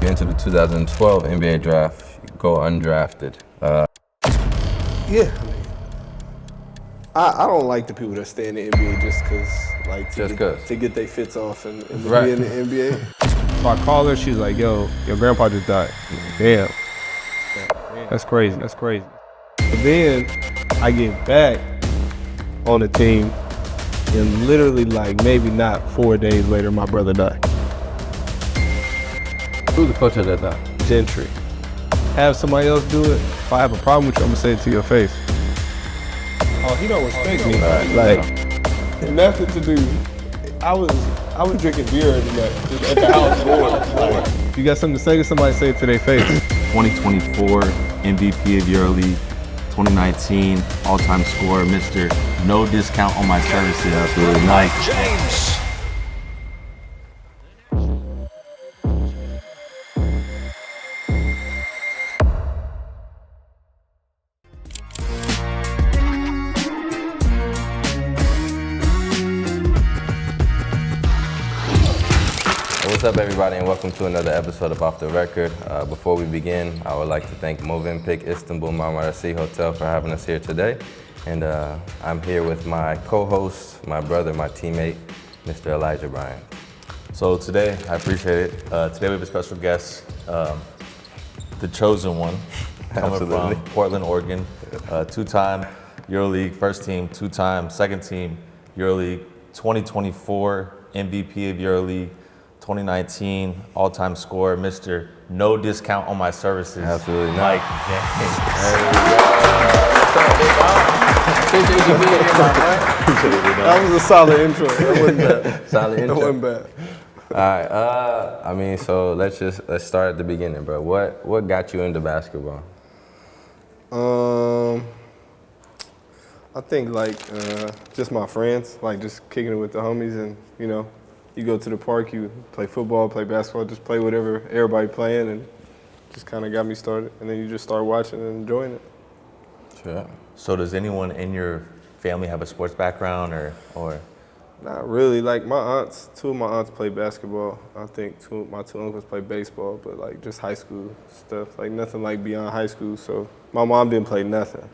You enter the 2012 NBA draft, you go undrafted. Yeah, I don't like the people that stay in the NBA just because, to get their fits off and be in the NBA. So I called her, she was like, yo, your grandpa just died. Damn. That's crazy. But then I get back on the team, and literally like maybe not 4 days later, my brother died. Who's the coach at that time? Gentry. Have somebody else do it. If I have a problem with you, I'm gonna say it to your face. Oh, he don't respect me. Like, nothing to do. I was drinking beer every night just at the house. Like, if you got something to say to somebody, say it to their face. 2024 MVP of EuroLeague, 2019 all-time scorer, Mr. No Discount on My Services. Absolutely. Mike James. What's up, everybody, and welcome to another episode of Off the Record. Before we begin, I would like to thank Movenpick Istanbul Marmarasi Hotel for having us here today. And I'm here with my co-host, my brother, my teammate, Mr. Elijah Bryan. So today, I appreciate it. Today we have a special guest, the chosen one, coming from Portland, Oregon. Two-time EuroLeague first team, two-time second team EuroLeague, 2024 MVP of EuroLeague, 2019 all-time scorer, Mr. No Discount on My Services. Absolutely. Mike James. There we go. What's up, big Bob? Appreciate you being here, my friend. That was a solid intro. That wasn't bad. Solid intro. That wasn't bad. All right. So let's start at the beginning, bro. What got you into basketball? I think just my friends, just kicking it with the homies, and you go to the park, you play football, play basketball, just play whatever everybody playing, and just kind of got me started. And then you just start watching and enjoying it. Sure. So does anyone in your family have a sports background or? Not really. Two of my aunts play basketball. I think my two uncles play baseball, but just high school stuff. Nothing beyond high school. So my mom didn't play nothing.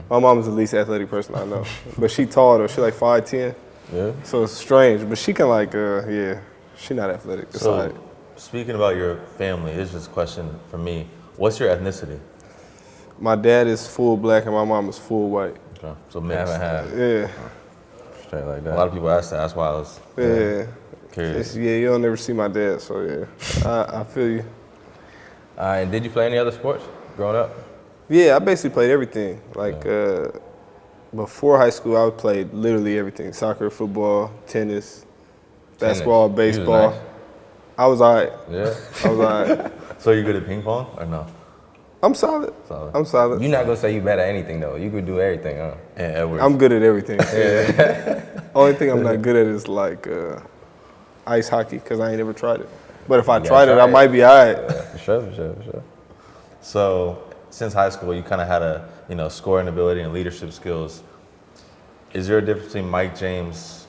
My mom is the least athletic person I know. But she tall though. She 5'10". Yeah. So it's strange, but she can she not athletic. It's so, speaking about your family, this is a question for me. What's your ethnicity? My dad is full black and my mom is full white. Okay. So mixed. Yeah. Straight like that. A lot of people ask that. That's why I was curious. You don't never see my dad, so yeah. I feel you. And did you play any other sports growing up? Yeah, I basically played everything. Before high school, I played literally everything: soccer, football, tennis, basketball, baseball. Nice. I was all right. Yeah. I was all right. So you good at ping pong or no? I'm solid. I'm solid. You're not gonna say you bad at anything though. You could do everything, huh? And Edwards. I'm good at everything. Yeah. Only thing I'm not good at is ice hockey, because I ain't ever tried it. But if I tried it, I might be all right. Yeah, for sure. So since high school, you kind of had a scoring ability and leadership skills. Is there a difference between Mike James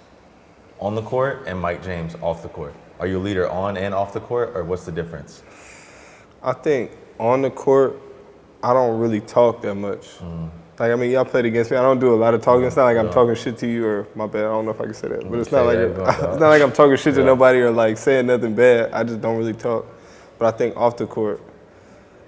on the court and Mike James off the court? Are you a leader on and off the court, or what's the difference? I think on the court, I don't really talk that much. Y'all played against me. I don't do a lot of talking. It's not like I'm talking shit to you, or my bad. I don't know if I can say that, but it's not like I'm talking shit to nobody or saying nothing bad. I just don't really talk. But I think off the court,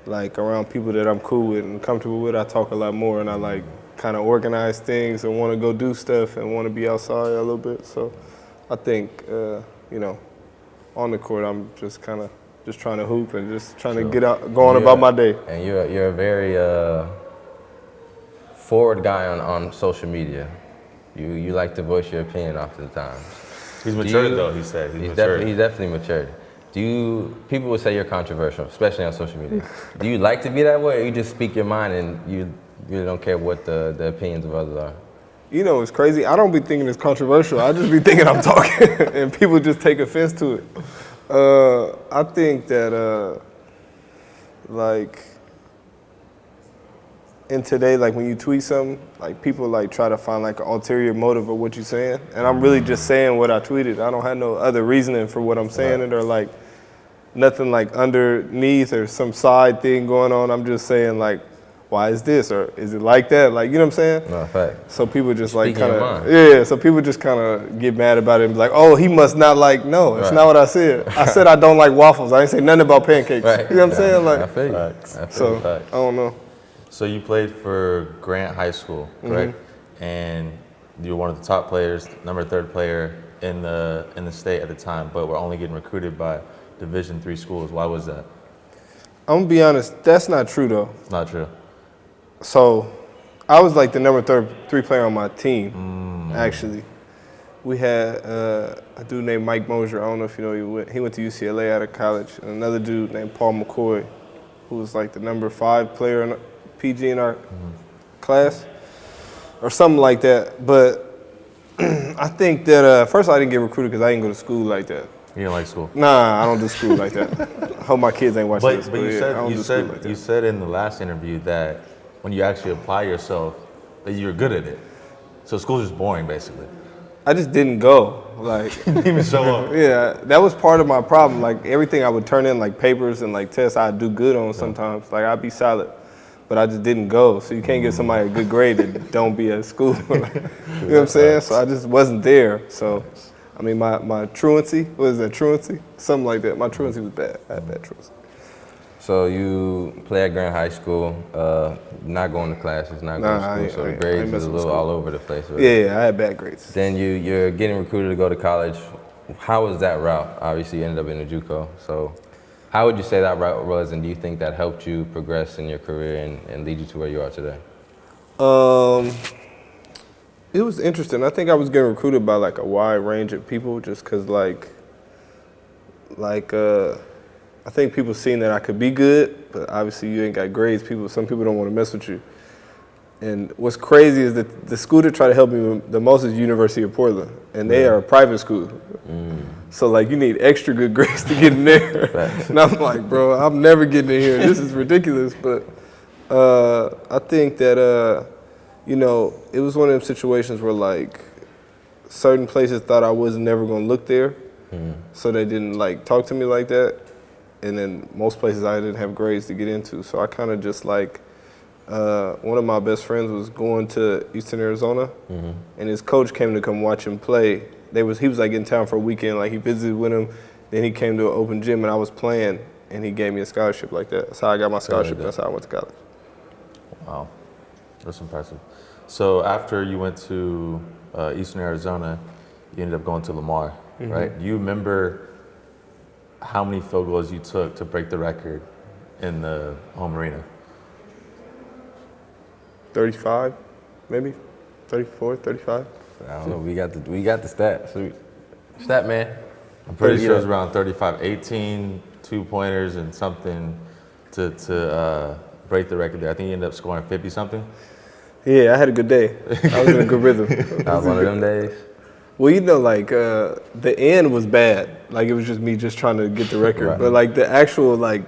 around people that I'm cool with and comfortable with, I talk a lot more, and I kind of organize things and want to go do stuff and want to be outside a little bit. So I think, on the court, I'm just kind of just trying to hoop and just trying to get out, going about my day. And you're a very forward guy on social media. You like to voice your opinion often the time. He's matured though, he said. He's definitely matured. People would say you're controversial, especially on social media. Do you like to be that way, or you just speak your mind and you really don't care what the opinions of others are? It's crazy. I don't be thinking it's controversial. I just be thinking I'm talking, and people just take offense to it. I think that, in today, when you tweet something, people try to find an ulterior motive of what you're saying, and I'm really just saying what I tweeted. I don't have no other reasoning for what I'm saying, or nothing like underneath or some side thing going on. I'm just saying like, why is this or is it like that? Like, you know what I'm saying? No, fact. So people just Speaking like your kind mind. of, yeah, so people just kind of get mad about it and be like, oh, he must not like, no, it's Right. not what I said. I said I don't like waffles. I didn't say nothing about pancakes. Right. You know what I'm saying? I Like, feel you. Facts. I feel so, you. Facts. I don't know. So you played for Grant High School, correct? And you were one of the top players, number 3rd player in the state at the time, but were only getting recruited by Division III schools. Why was that? I'm gonna be honest, that's not true though. It's not true. So, I was like the number 3 player on my team, actually. We had a dude named Mike Mosier. I don't know if you know, he went to UCLA out of college. And another dude named Paul McCoy, who was like the number 5 player in PG in our class, or something like that. But I think that, first I didn't get recruited because I didn't go to school like that. You didn't like school. Nah, I don't do school like that. I hope my kids ain't watching this. But you yeah, I don't do school like said that. you said in the last interview that when you actually apply yourself, that you're good at it. So school's just boring, basically. I just didn't go. Like, Didn't even show up. yeah, that was part of my problem. Like everything I would turn in, like papers and like tests, I'd do good on sometimes. Like I'd be solid, but I just didn't go. So you can't give somebody a good grade that don't be at school. You know what I'm saying? So I just wasn't there. So, I mean, my truancy, what is that, truancy? Something like that. My truancy was bad. I had bad truancy. So you play at Grant High School, not going to classes, not going to school, so the grades is a little all over the place. Right? Yeah, I had bad grades. Then you're getting recruited to go to college. How was that route? Obviously, you ended up in a JUCO. So how would you say that route was, and do you think that helped you progress in your career and lead you to where you are today? It was interesting. I think I was getting recruited by like a wide range of people just because I think people seen that I could be good, but obviously you ain't got grades. Some people don't want to mess with you. And what's crazy is that the school that try to help me the most is University of Portland, and they are a private school. So like you need extra good grades to get in there. And I'm like, bro, I'm never getting in here. This is ridiculous. But I think that it was one of them situations where like certain places thought I was never gonna look there, so they didn't like talk to me like that. And then most places I didn't have grades to get into, so I kind of just like. One of my best friends was going to Eastern Arizona, and his coach came to come watch him play. He was like in town for a weekend, like he visited with him. Then he came to an open gym, and I was playing, and he gave me a scholarship like that. That's how I got my scholarship. That's how I went to college. Wow, that's impressive. So after you went to Eastern Arizona, you ended up going to Lamar, right? Do you remember how many field goals you took to break the record in the home arena? 35, maybe 34, 35. I don't know. We got the stats. Stat man. I'm pretty sure it was around 35, 18 2-pointers and something to break the record there. I think you ended up scoring 50 something. Yeah, I had a good day. I was in a good rhythm. That was one of them days. Well, like the end was bad. Like it was just me just trying to get the record. Right. But like the actual like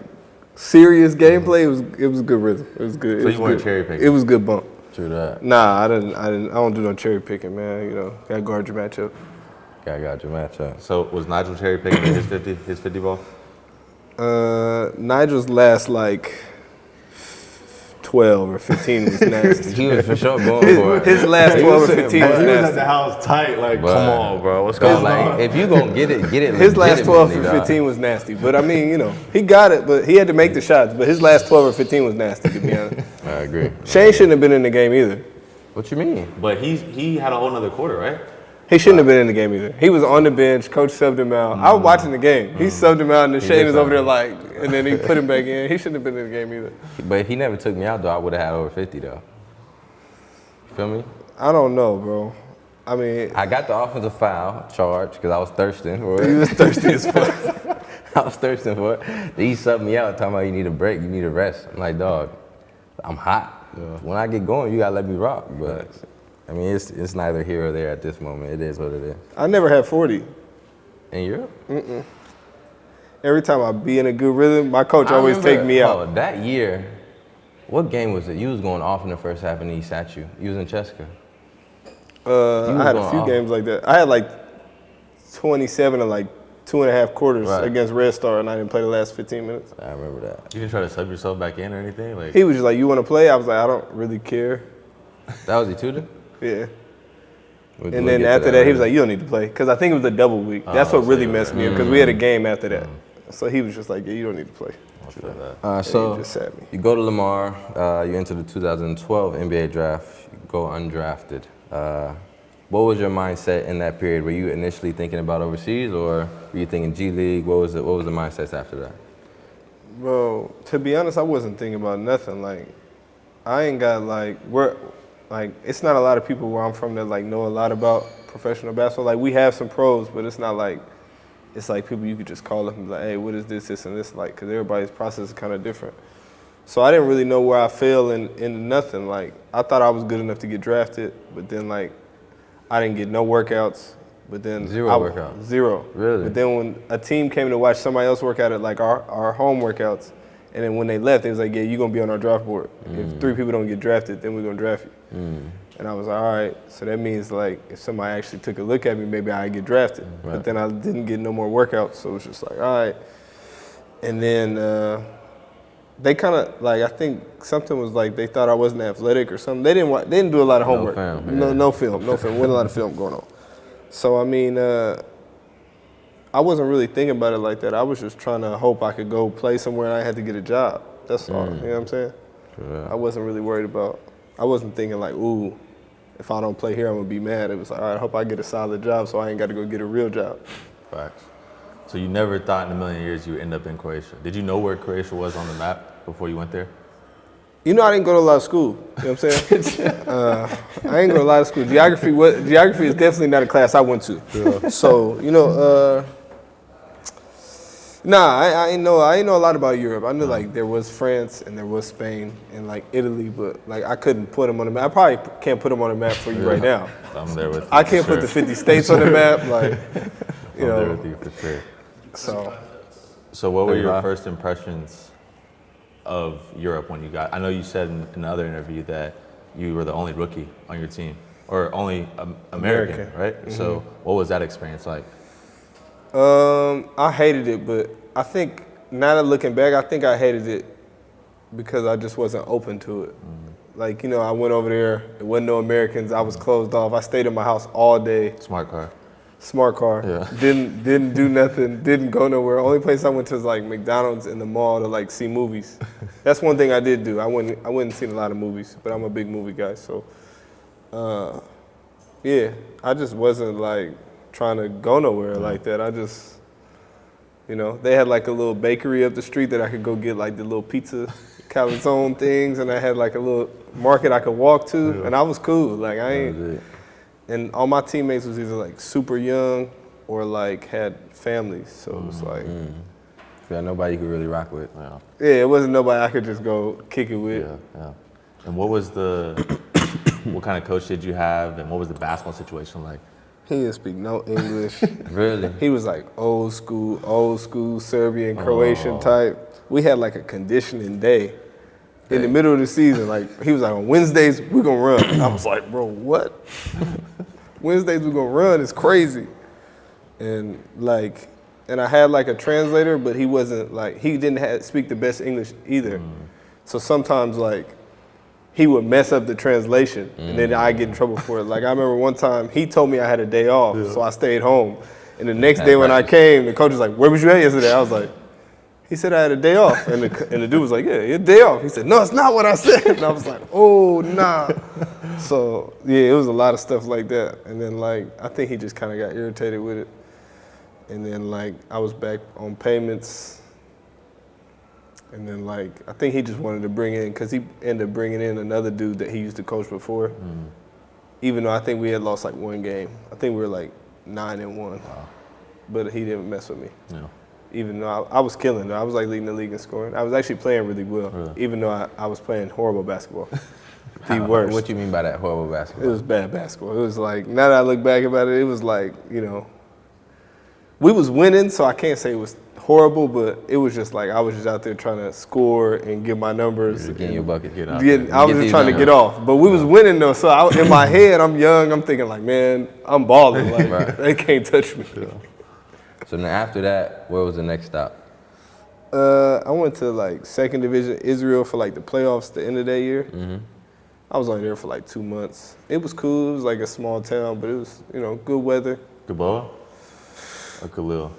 serious gameplay, it was a good rhythm. It was good. So you weren't cherry picking? It was a good bump. True that. Nah, I don't do no cherry picking, man. You know, gotta guard your matchup. Gotta guard your matchup. So was Nigel cherry picking his 50 ball? Nigel's last like 12 or 15 was nasty. He was for sure going for it. His last 12 or 15 was He was at nasty. the house tight, like, come on, bro, what's going on? If you gonna get it. His last 12 or 15 was nasty. But I mean, you know, he got it, but he had to make the shots. But his last 12 or 15 was nasty, to be honest. I agree. Shane shouldn't have been in the game either. What you mean? But he had a whole nother quarter, right? He shouldn't have been in the game either. He was on the bench. Coach subbed him out. I was watching the game. He subbed him out, and then Shane was over there like, and then he put him back in. He shouldn't have been in the game either. But if he never took me out, though, I would have had over 50, though. You feel me? I don't know, bro. I mean, I got the offensive foul charge because I was thirsting for he it. was thirsty as fuck. I was thirsting for it. Then he subbed me out, talking about you need a break, you need a rest. I'm like, dog, I'm hot. When I get going, you gotta let me rock. But I mean, it's neither here or there at this moment. It is what it is. I never had 40. In Europe? Mm-mm. Every time I be in a good rhythm, my coach always take me out. Oh, that year, what game was it? You was going off in the first half and he sat you. You was in Cheska. I had a few games like that. I had like 27 or like 2.5 quarters Right. against Red Star, and I didn't play the last 15 minutes. I remember that. You didn't try to sub yourself back in or anything? Like He was just like, "You want to play?" I was like, "I don't really care." That was Etuda? Yeah. We'll And get then to after that, he was later. like, "You don't need to play," because I think it was a double week. That's what so really you- messed me up, because we had a game after that. So he was just like, "Yeah, you don't need to play." I feel that. So he just sat me. you go to Lamar, you enter the 2012 NBA draft, you go undrafted. What was your mindset in that period? Were you initially thinking about overseas, or were you thinking G League? What was the mindsets after that? Bro, to be honest, I wasn't thinking about nothing. Like, I ain't got it's not a lot of people where I'm from that like know a lot about professional basketball. Like, we have some pros, but it's not like it's like people you could just call up and be like, "Hey, what is this, and this?" Like, because everybody's process is kind of different. So I didn't really know where I fell in nothing. Like, I thought I was good enough to get drafted, but then like I didn't get no workouts. But then Zero workouts? Zero. Really? But then when a team came to watch somebody else work out at like our home workouts, and then when they left, they was like, "Yeah, you're gonna be on our draft board. If 3 people don't get drafted, then we're gonna draft you." And I was like, "All right." So that means like if somebody actually took a look at me, maybe I'd get drafted. Right. But then I didn't get no more workouts, so it was just like, all right. And then they kind of like, I think something was like they thought I wasn't athletic or something. They didn't do a lot of homework. film, No, yeah. no film. Wasn't a lot of film going on. So I mean, I wasn't really thinking about it like that. I was just trying to hope I could go play somewhere and I had to get a job. That's all. You know what I'm saying? Yeah. I wasn't really worried about. I wasn't thinking like, ooh, if I don't play here, I'm gonna be mad. It was like, all right, I hope I get a solid job so I ain't got to go get a real job. Facts. So you never thought in a million years you would end up in Croatia. Did you know where Croatia was on the map before you went there? You know, I didn't go to a lot of school. You know what I'm saying? I ain't go to a lot of school. Geography is definitely not a class I went to. Yeah. So, you know, I ain't know a lot about Europe. I knew like there was France and there was Spain and like Italy, but like I couldn't put them on the map. I probably can't put them on the map for you right now. I'm there with you. I can't for put the sure. 50 states on the map. Like, you I'm there know. with you for sure. So what were Hey, your Rob. first impressions of Europe when you got? I know you said in another interview that you were the only rookie on your team, or only American, right? So what was that experience like? I hated it, but I think now that looking back, I think I hated it because I just wasn't open to it. Like, you know, I went over there, there wasn't no Americans, I was closed off. I stayed in my house all day. Smart car. Smart car. Yeah. Didn't do nothing, didn't go nowhere. Only place I went to was like McDonald's in the mall to like see movies. That's one thing I did do. I went and seen a lot of movies, but I'm a big movie guy, so yeah, I just wasn't like trying to go nowhere like that. I just, you know, they had like a little bakery up the street that I could go get like the little pizza calzone things, and I had like a little market I could walk to, and I was cool. Like I ain't, and all my teammates was either like super young or like had families, so it was like, You got nobody you could really rock with. Yeah. yeah, it wasn't nobody I could just go kick it with. Yeah. And what was what kind of coach did you have, and what was the basketball situation like? He didn't speak no English. Really? He was like old school Serbian, Croatian type. We had like a conditioning day in the middle of the season. Like he was like, on Wednesdays we gonna run. I was like, bro, what? Wednesdays we gonna run? It's crazy. And I had like a translator, but he wasn't like, he didn't speak the best English either. So sometimes like he would mess up the translation, and then I get in trouble for it. Like I remember one time he told me I had a day off, so I stayed home. And the next day when I came, the coach was like, "Where was you at yesterday?" I was like, "He said I had a day off," and the dude was like, "Yeah, your day off." He said, "No, it's not what I said." And I was like, "Oh, nah." So yeah, it was a lot of stuff like that. And then like I think he just kind of got irritated with it. And then like I was back on payments. And then, like, I think he just wanted to bring in, because he ended up bringing in another dude that he used to coach before. Even though I think we had lost, like, one game. I think we were, like, 9-1. Wow. But he didn't mess with me. Yeah. Even though I was killing, though. I was, like, leading the league in scoring. I was actually playing really well, even though I was playing horrible basketball. The worst. What you mean by that horrible It basketball? was bad basketball. It was, like, now that I look back about it, it was, like, you know, we was winning, so I can't say it was horrible, but it was just like I was just out there trying to score and get my numbers. Getting your bucket. I was just trying to get off. But we was winning though, so in my head, I'm young, I'm thinking like, man, I'm balling. Like, they can't touch me. So then after that, where was the next stop? I went to like second division Israel for like the playoffs the end of that year. I was only there for like 2 months. It was cool. It was like a small town, but it was, good weather. Gilboa or Khalil?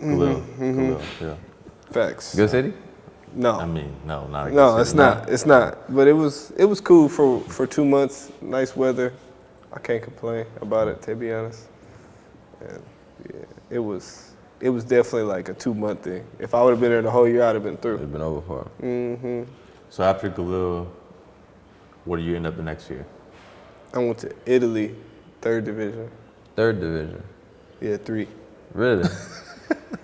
Khalil, yeah. Facts. Good city? No. I mean, no, not a good No, city. it's not. It's not. But it was cool for 2 months. Nice weather. I can't complain about it, to be honest. And yeah, it was definitely like a 2-month thing. If I would have been there the whole year, I'd have been through. It'd been over for him. So after Khalil, where do you end up the next year? I went to Italy, third division. Third division. Yeah, 3. Really?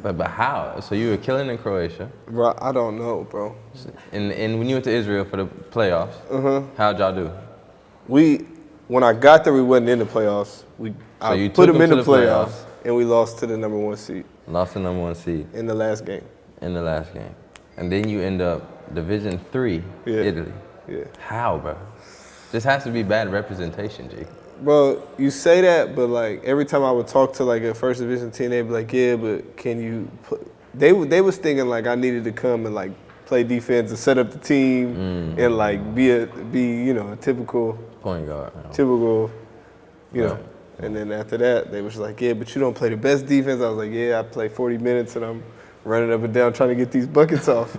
but how? So you were killing in Croatia. Bro, I don't know, bro. And when you went to Israel for the playoffs, how'd y'all do? When I got there, we wasn't in the playoffs. I put them in the playoffs, and we lost to the number 1 seed. Lost the number 1 seed. In the last game. In the last game. And then you end up Division 3, Italy. Yeah. How, bro? This has to be bad representation, Jake. Bro, you say that, but like every time I would talk to like a first division team, they'd be like, "Yeah, but can you?" They was thinking like I needed to come and like play defense and set up the team and like be a typical point guard, know. And then after that, they was like, "Yeah, but you don't play the best defense." I was like, "Yeah, I play 40 minutes and I'm running up and down trying to get these buckets off,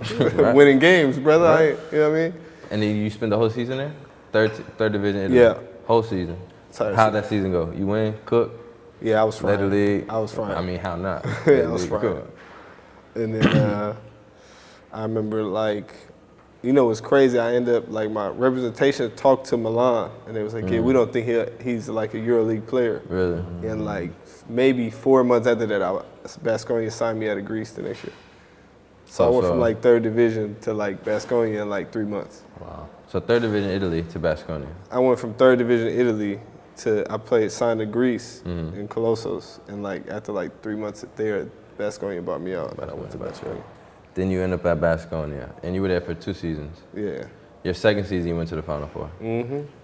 winning games, brother." Right. You know what I mean? And then you spent the whole season there, third division, Italy. Yeah, whole season. How'd that season go? You win, cook? Yeah, I was fine. Led the league. I was fine. I mean, how not? Yeah, I was fine. Cool. And then I remember it's crazy. I ended up like my representation talked to Milan, and they was like, "Yeah, we don't think he's like a EuroLeague player." Really? And like maybe 4 months after that, Baskonia signed me out of Greece the next year. So I went from like third division to like Baskonia in like 3 months. Wow. So third division Italy to Baskonia. I went from third division Italy signed to Greece in Colossos, and like after like 3 months there, Baskonia bought me out, and I went to Baskonia. Then you end up at Baskonia, and you were there for 2 seasons. Yeah. Your second season, you went to the Final Four.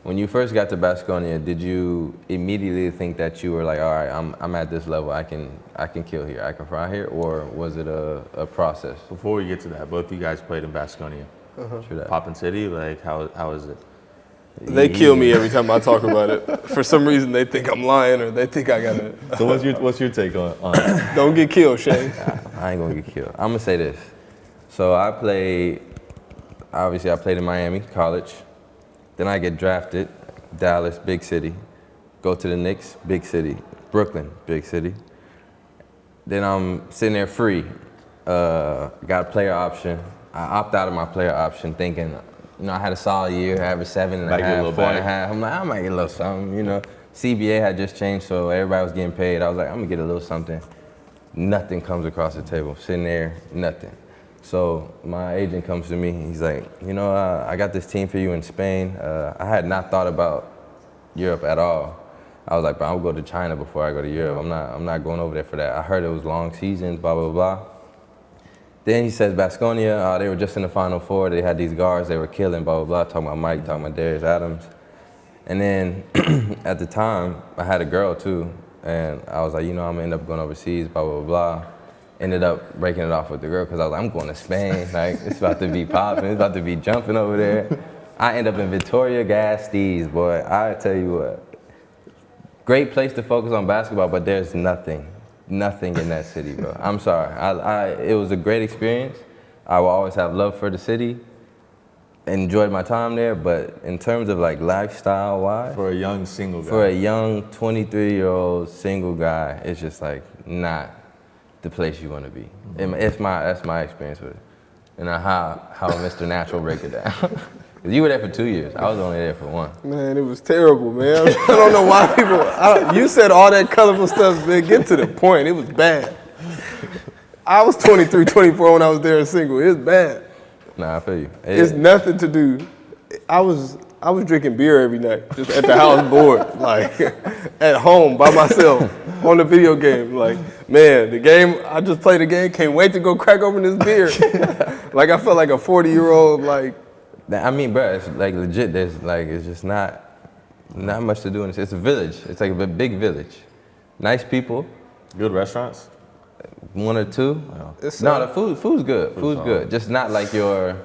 When you first got to Baskonia, did you immediately think that you were like, all right, I'm at this level, I can kill here, I can fry here, or was it a process? Before we get to that, both of you guys played in Baskonia. Poppin' City, like how is it? They kill me every time I talk about it. For some reason, they think I'm lying or they think I got it. So what's your take on it? Don't get killed, Shane. I ain't gonna get killed. I'm gonna say this. So I played in Miami, college. Then I get drafted, Dallas, big city. Go to the Knicks, big city. Brooklyn, big city. Then I'm sitting there free. Got a player option. I opt out of my player option thinking, I had a solid year, average 7.5, 4.5. I'm like, I might get a little something, CBA had just changed, so everybody was getting paid. I was like, I'm gonna get a little something. Nothing comes across the table. Sitting there, nothing. So my agent comes to me, he's like, I got this team for you in Spain. I had not thought about Europe at all. I was like, bro, I'll go to China before I go to Europe. I'm not going over there for that. I heard it was long seasons, blah, blah, blah. Then he says Baskonia, they were just in the Final Four. They had these guards they were killing, blah, blah, blah, talking about Mike, talking about Darius Adams. And then at the time, I had a girl too. And I was like, I'm gonna end up going overseas, blah, blah, blah. Ended up breaking it off with the girl because I was like, I'm going to Spain. Like, it's about to be popping. It's about to be jumping over there. I end up in Victoria Gasteiz, boy. I tell you what, great place to focus on basketball, but there's nothing in that city, bro. I'm sorry. It was a great experience. I will always have love for the city. Enjoyed my time there, but in terms of like lifestyle-wise, for a young single guy, for a young 23-year-old single guy, it's just like not the place you want to be. That's my experience with it. And how Mr.Natural break it down. Because you were there for 2 years. I was only there for 1. Man, it was terrible, man. I don't know why people. You said all that colorful stuff, man. Get to the point. It was bad. I was 23, 24 when I was there and single. It was bad. Nah, I feel you. It's nothing to do. I was drinking beer every night, just at the house bored, like at home by myself on the video game. Like, man, the game, I just played the game, can't wait to go crack open this beer. Like, I felt like a 40-year-old, like. I mean, bro, it's like legit. It's just not much to do in this. It's a village. It's like a big village. Nice people, Good restaurants? One or two. Yeah. The food's good. Food's good. Just not like you're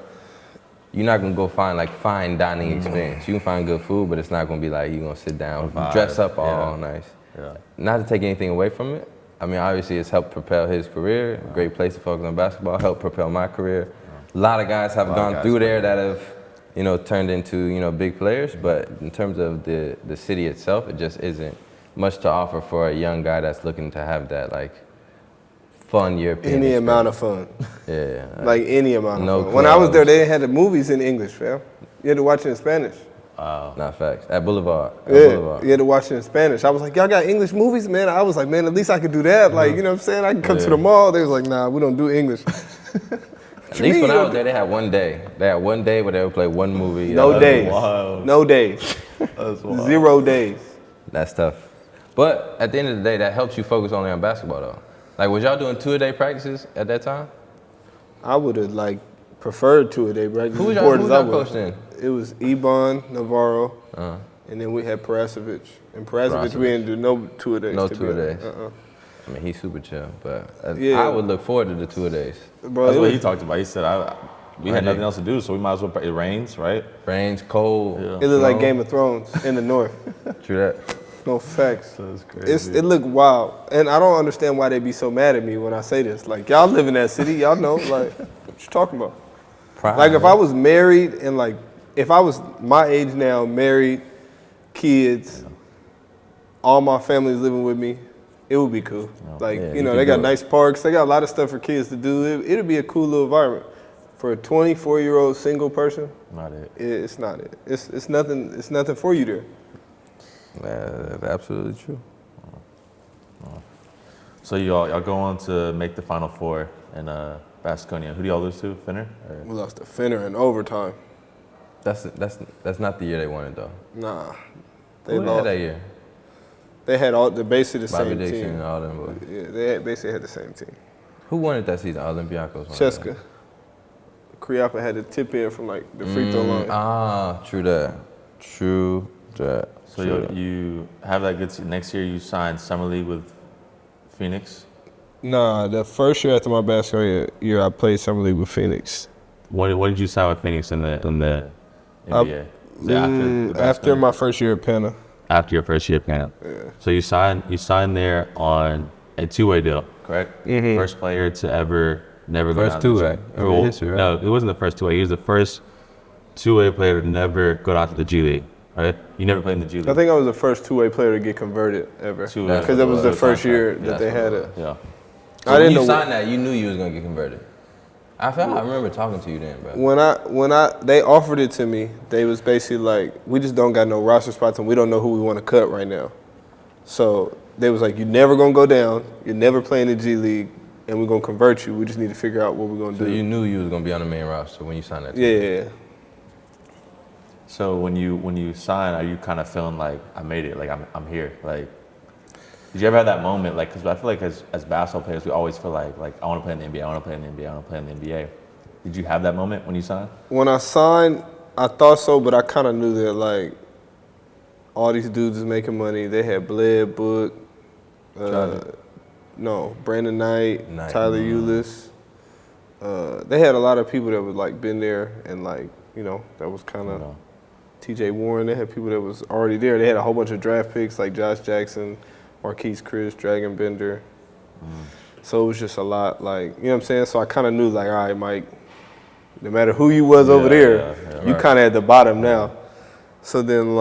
not gonna go find like fine dining experience. You can find good food, but it's not gonna be like you're gonna sit down, dress up all nice. Yeah. Not to take anything away from it. I mean, obviously it's helped propel his career. Great place to focus on basketball. Helped propel my career. A lot of guys have gone through there that have, turned into, big players. But in terms of the city itself, it just isn't much to offer for a young guy that's looking to have that like fun European Any experience. amount of fun. Yeah. Like any amount of fun. clubs. When I was there, they had the movies in English, fam. You had to watch it in Spanish. Not facts. At Boulevard. You had to watch it in Spanish. I was like, y'all got English movies, man? I was like, man, at least I could do that. Like, you know what I'm saying? I can come to the mall. They was like, nah, we don't do English. At least when I was there, they had one day. They had one day where they would play one movie. No days. Wild. No days. That's wild. 0 days. That's tough. But at the end of the day, that helps you focus only on basketball, though. Like, was y'all doing 2-a-day practices at that time? I would have preferred 2-a-day practice. Who was y'all coached in? It was Ebon, Navarro, and then we had Parasovic. And Parasovic, we didn't do no 2-a-days. No 2-a-days. I mean, he's super chill, but Yeah. I would look forward to the 2-a-days. Bro, That's it what was he talked about. He said, we had nothing else to do, so we might as well. It rains, right? Rains, cold. Yeah. It looked like Game of Thrones in the north. True that. No facts. That's crazy. It looked wild. And I don't understand why they be so mad at me when I say this. Like, y'all live in that city. Y'all know, like, what you talking about? Prime, Like, if I was married and, if I was my age now, married, kids, all my family's living with me, it would be cool. you They could got do it. nice parks. They got a lot of stuff for kids to do. It'd be a cool little environment. For a 24-year-old single person, Not it. it's not it. It's nothing. It's nothing for you there. That's absolutely true. So y'all go on to make the Final Four in Baskonia. Who do y'all lose to? Finner? Or? We lost to Finner in overtime. That's not the year they won it, though. Nah, Who had that year? They had basically the Bobby same Dixon team. and all them boys. Yeah, they basically had the same team. Who won it that season? Olympiacos won it. CSKA. Kriapa had to tip in from the free throw line. True that. True that. So you have that good season. Next year you signed Summer League with Phoenix. Nah, the first year after my basketball year, I played Summer League with Phoenix. What did you sign with Phoenix in the NBA? After my first year at Pana. After your first year at Pana. Yeah. So you signed there on a two-way deal, correct? Mm-hmm. First player to ever never go First down to the two-way G League. in history, right? No, it wasn't the first two-way. He was the first two-way player to never go down to the G League. Right? You never played in the G League. I think I was the first two-way player to get converted ever. Two-way. Because that was the That's first what year it was. that they had it. Yeah. So I when didn't you know signed that, you knew you was gonna get converted. I remember talking to you then, bro. when they offered it to me, they was basically like, we just don't got no roster spots and we don't know who we want to cut right now. So they was like, you're never gonna go down, you're never playing the G League, and we're gonna convert you. We just need to figure out what we're gonna So do. you knew you was gonna be on the main roster when you signed that. Yeah. So when you sign, are you kind of feeling like I made it? Like I'm here? Like, did you ever have that moment? Like, because I feel like as basketball players, we always feel like I want to play in the NBA, I want to play in the NBA, I want to play in the NBA. Did you have that moment when you signed? When I signed, I thought so, but I kind of knew that all these dudes is making money. They had Bled, Book, Brandon Knight, Tyler Eulis. They had a lot of people that was been there and that was kind of T.J. Warren. They had people that was already there. They had a whole bunch of draft picks like Josh Jackson, Marquise Chris, Dragon Bender. So it was just a lot, you know what I'm saying? So I kind of knew, all right, Mike, no matter who you was over there, you kind of at the bottom now. So then,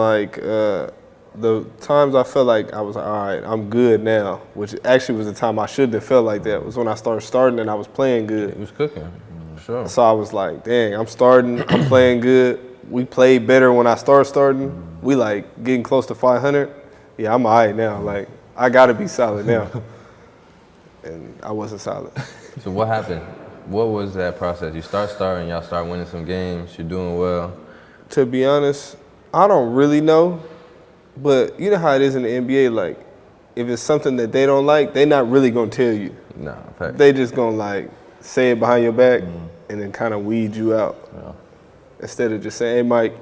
the times I felt like I was like, all right, I'm good now, which actually was the time I shouldn't have felt like that, was when I started starting and I was playing good. It was cooking, sure. So I was like, dang, I'm starting, I'm playing good. We played better when I starting. We getting close to 500. Yeah, I'm all right now. I got to be solid now. And I wasn't solid. So what happened? What was that process? You starting, y'all start winning some games, you're doing well. To be honest, I don't really know. But you know how it is in the NBA, if it's something that they don't like, they not really going to tell you. Nah, fact. They just going to say it behind your back and then kind of weed you out. Yeah. Instead of just saying, hey, Mike,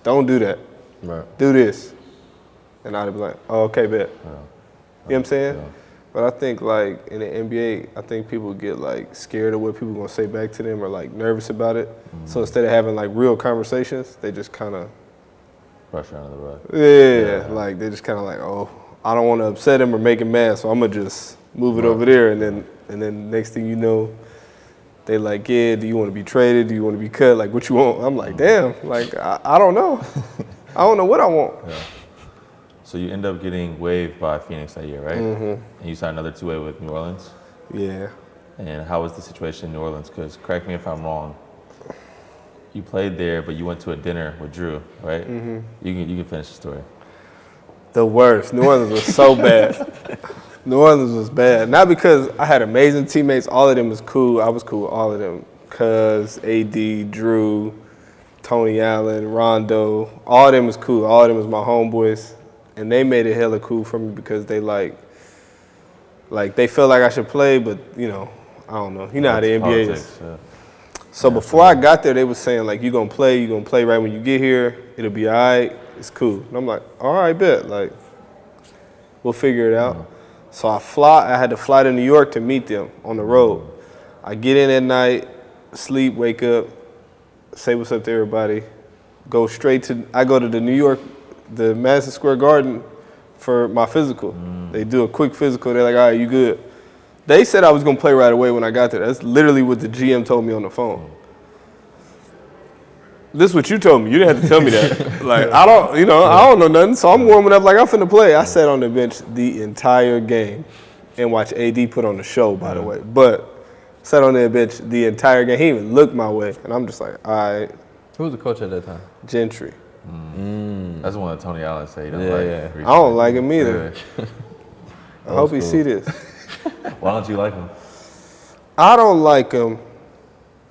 don't do that. Right. Do this. And I'd be like, oh, okay, bet. You know what I'm saying? Yeah. But I think, like, in the NBA, I think people get, like, scared of what people going to say back to them or, like, nervous about it. So instead of having, like, real conversations, they just kind of – Brush under the rug. Yeah, like, they just kind of like, oh, I don't want to upset him or make him mad, so I'm going to just move it over there. And then next thing you know, they like, yeah, do you want to be traded? Do you want to be cut? Like, what you want? I'm like, damn, like, I don't know. I don't know what I want. Yeah. So you end up getting waived by Phoenix that year, right? And you signed another two-way with New Orleans. Yeah. And how was the situation in New Orleans? Because correct me if I'm wrong, you played there, but you went to a dinner with Drew, right? You can finish the story. The worst. New Orleans was so bad. New Orleans was bad. Not because I had amazing teammates. All of them was cool. I was cool with all of them. Cuz, AD, Drew, Tony Allen, Rondo, all of them was cool. All of them was my homeboys. And they made it hella cool for me because they like they felt like I should play, but, you know, I don't know. You know how the NBA is. Yeah. So before I got there, they was saying, like, you're going to play right when you get here. It'll be all right. It's cool. And I'm like, all right, bet. Like, we'll figure it out. So I had to fly to New York to meet them on the road. I get in at night, sleep, wake up, say what's up to everybody, I go to the New York, the Madison Square Garden for my physical. They do a quick physical. They're like, all right, you good. They said I was going to play right away when I got there. That's literally what the GM told me on the phone. This is what you told me. You didn't have to tell me that. Like, I don't know nothing, so I'm warming up like I'm finna play. I sat on the bench the entire game and watched AD put on the show, by the way. But sat on the bench the entire game. He even looked my way. And I'm just like, all right. Who was the coach at that time? Gentry. That's the one that Tony Allen said he don't like. I don't like him either. I hope he see this. Why don't you like him? I don't like him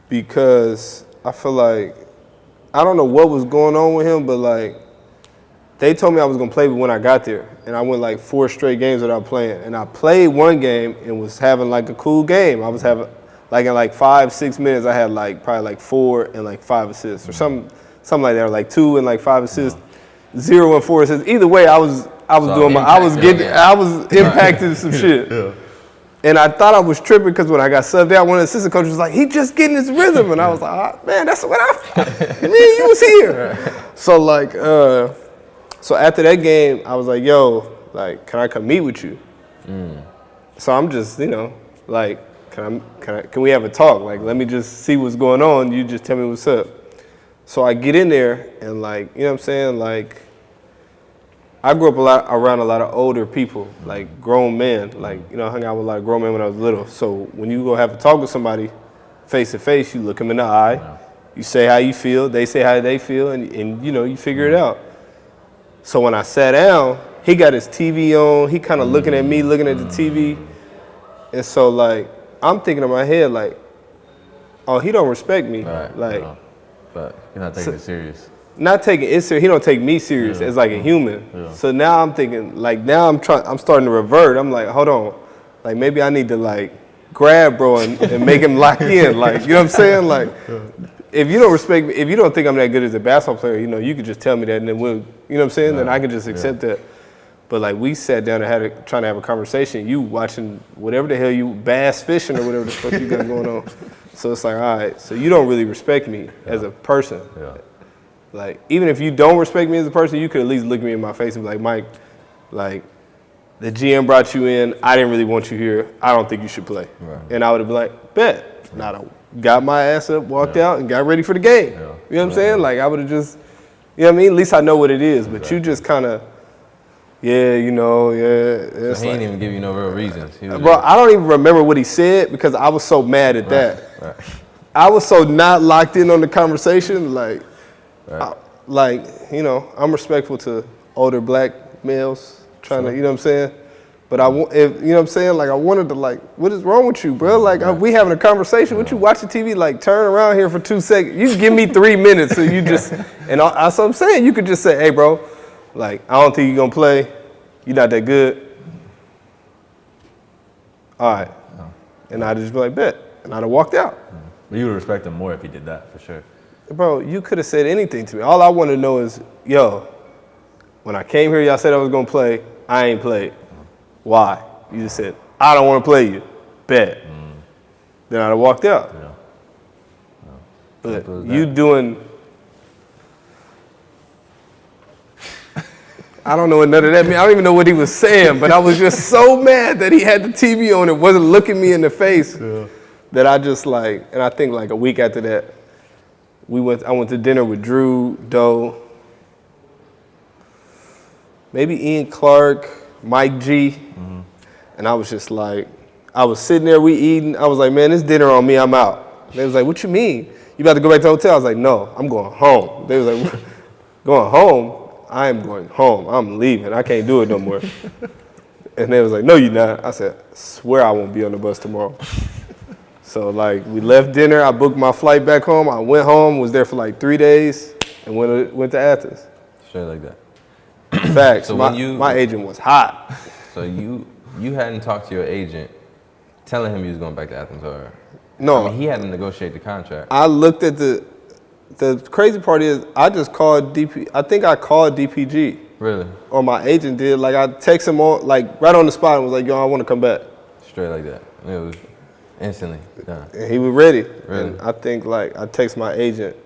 because I feel like, I don't know what was going on with him, but, like, they told me I was going to play when I got there. And I went, like, 4 straight games without playing. And I played one game and was having, like, a cool game. I was having, like, in, like, 5-6 minutes, I had, like, probably, like, 4 and, like, 5 assists or something like that, or, like, 2 and, like, 5 assists, 0 and 4 assists. Either way, I was impacting some shit. Yeah. And I thought I was tripping because when I got subbed out, one of the assistant coaches was like, he just getting his rhythm. And I was like, oh, man, that's what you was here. So, like, so after that game, I was like, yo, like, can I come meet with you? So I'm just, you know, like, can we have a talk? Like, let me just see what's going on. You just tell me what's up. So I get in there and, like, you know what I'm saying? Like, I grew up around a lot of older people, like grown men. Like, you know, I hung out with a lot of grown men when I was little. So when you go have to talk with somebody face to face, you look them in the eye, you say how you feel, they say how they feel, and you know, you figure it out. So when I sat down, he got his TV on, he kind of looking at me, looking at the TV. And so, like, I'm thinking in my head, like, oh, he don't respect me. Right. Like, but you're not taking it serious. Not taking it serious. He don't take me serious as like a human. Yeah. So now I'm thinking, like, now I'm starting to revert. I'm like, hold on, like, maybe I need to, like, grab bro and make him lock in. Like, you know what I'm saying? Like, if you don't respect me, if you don't think I'm that good as a basketball player, you know, you could just tell me that, and then we'll, you know what I'm saying? Then I can just accept that. But, like, we sat down and trying to have a conversation. You watching whatever the hell you bass fishing or whatever the fuck you got going on. So it's like, all right, so you don't really respect me as a person. Yeah. Like, even if you don't respect me as a person, you could at least look me in my face and be like, Mike, like, the GM brought you in. I didn't really want you here. I don't think you should play. Right. And I would have been like, bet. And I'd have got my ass up, walked out, and got ready for the game. Yeah. You know what I'm saying? Like, I would have just, you know what I mean? At least I know what it is. But you just kind of, you know, So he didn't even give you no real reasons. Bro, I don't even remember what he said because I was so mad at that. Right. I was so not locked in on the conversation. Like, like, you know, I'm respectful to older black males trying to, you know what I'm saying? But you know what I'm saying? Like, I wanted to, like, what is wrong with you, bro? Like, we having a conversation with you watching TV, like, turn around here for 2 seconds. You give me 3 minutes, so you just, and that's what I'm saying. You could just say, hey, bro, like, I don't think you're going to play. You're not that good. All right. And I'd just be like, bet. And I'd have walked out. But you would respect him more if he did that, for sure. Bro, you could have said anything to me. All I want to know is, yo, when I came here, y'all said I was going to play. I ain't played. Why? You just said, I don't want to play you. Bet. Then I'd have walked out. Yeah. But you doing, I don't know what none of that means. I don't even know what he was saying, but I was just so mad that he had the TV on and wasn't looking me in the face that I just like, and I think like a week after that, I went to dinner with Drew, Doe, maybe Ian Clark, Mike G, and I was just like, I was sitting there, we eating. I was like, man, this dinner on me, I'm out. They was like, what you mean? You about to go back to the hotel? I was like, no, I'm going home. They was like, going home? I am going home. I'm leaving. I can't do it no more. And they was like, no, you're not. I said, swear I won't be on the bus tomorrow. So, like, we left dinner. I booked my flight back home. I went home, was there for like 3 days, and went to Athens. Straight like that. Facts. So my agent was hot. So you hadn't talked to your agent telling him you was going back to Athens, or? No. I mean, he had to negotiate the contract. I looked at the crazy part is I just called I think I called DPG. Really? Or my agent did. Like, I texted him on, like, right on the spot and was like, yo, I want to come back. Straight like that. It was instantly done. And he was ready. Really? And I think, like, I text my agent,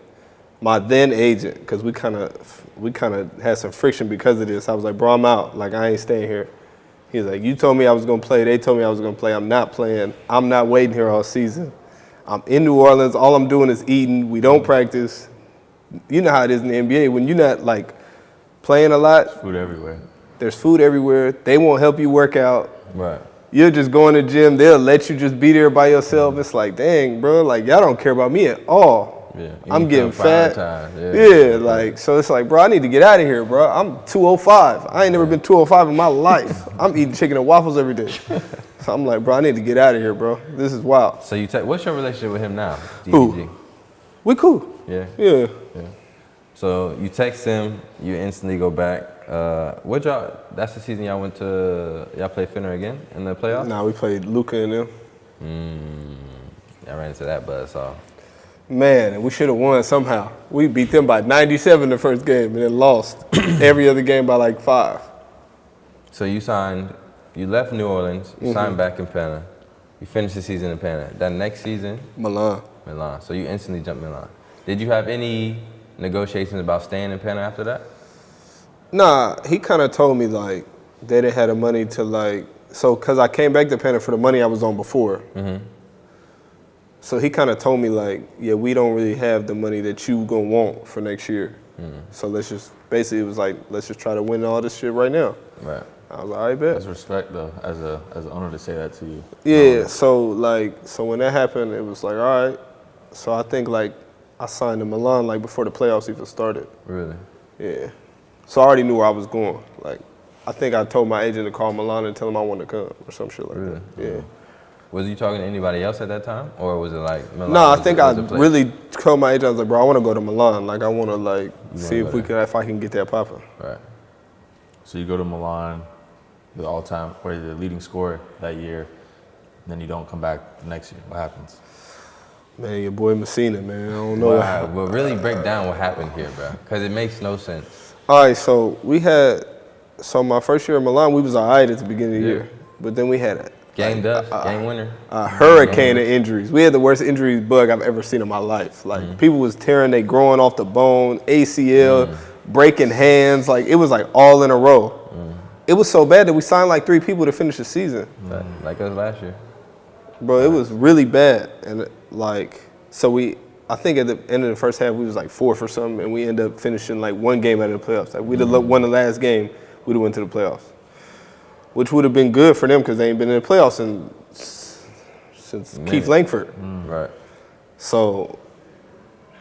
my then agent, because we kind of had some friction because of this. I was like, bro, I'm out. Like, I ain't staying here. He was like, you told me I was going to play. They told me I was going to play. I'm not playing. I'm not waiting here all season. I'm in New Orleans. All I'm doing is eating. We don't practice. You know how it is in the NBA. When you're not, like, playing a lot. Food everywhere. There's food everywhere. They won't help you work out. Right. You're just going to the gym. They'll let you just be there by yourself. It's like, dang, bro. Like, y'all don't care about me at all. Yeah. I'm getting fat. Yeah. Like, so it's like, bro, I need to get out of here, bro. I'm 205. I ain't never been 205 in my life. I'm eating chicken and waffles every day. So I'm like, bro, I need to get out of here, bro. This is wild. So what's your relationship with him now? Who? We cool. Yeah. Yeah. So you text him, you instantly go back. That's the season y'all played Finner again in the playoffs? Nah, we played Luka and them. I ran into that buzzsaw. Man, and we should have won somehow. We beat them by 97 the first game and then lost every other game by like 5. So you left New Orleans, you signed back in Pana. You finished the season in Pana. That next season? Milan. So you instantly jumped Milan. Did you have any negotiations about staying in Pana after that? Nah, he kind of told me, like, they didn't have the money to, like, so, because I came back to Pana for the money I was on before. So he kind of told me, like, yeah, we don't really have the money that you going to want for next year. So basically it was like, let's just try to win all this shit right now. Right. I was like, I bet. That's respect, though, as an owner to say that to you. Yeah, so when that happened, it was like, all right. So I think, like, I signed to Milan, like, before the playoffs even started. Really? Yeah. So I already knew where I was going. Like, I think I told my agent to call Milan and tell him I wanted to come or some shit like that. Yeah. Was you talking to anybody else at that time? Or was it like Milan? No, I think I really told my agent, I was like, bro, I want to go to Milan. Like, I want to, like, see if I can get that popping. Right. So you go to Milan, the all-time, or the leading scorer that year, and then you don't come back the next year. What happens? Man, your boy Messina, man. I don't know. Wow. But really break down what happened here, bro. Because it makes no sense. All right, so my first year in Milan, we was all right at the beginning of the year. But then we had a game winner. A hurricane of injuries. We had the worst injury bug I've ever seen in my life. Like, people was tearing, they growing off the bone, ACL, breaking hands. Like, it was like all in a row. It was so bad that we signed like 3 people to finish the season. Like us last year. Bro, it was really bad. And I think at the end of the first half, we was like 4th or something, and we ended up finishing like 1 game out of the playoffs. Like, we'd have won the last game, we'd have went to the playoffs. Which would have been good for them because they ain't been in the playoffs since Keith Langford. Right. So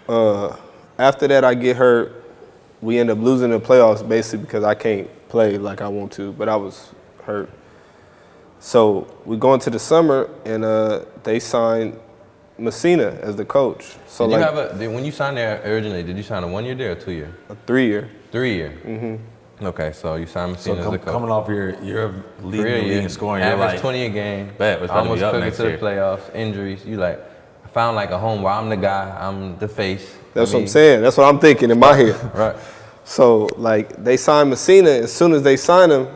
after that, I get hurt. We end up losing the playoffs basically because I can't play like I want to, but I was hurt. So we go into the summer, and they signed Messina as the coach. So when you signed there originally, did you sign a 1-year deal or 2-year? A 3-year. 3-year. Okay, so you signed Messina as the coach. Coming off your leading the league and scoring, you're average like 20 a game. Almost cooking to the playoffs. Injuries. You like found like a home where I'm the guy. I'm the face. That's what I'm saying. That's what I'm thinking in my head. Right. So they signed Messina. As soon as they signed him,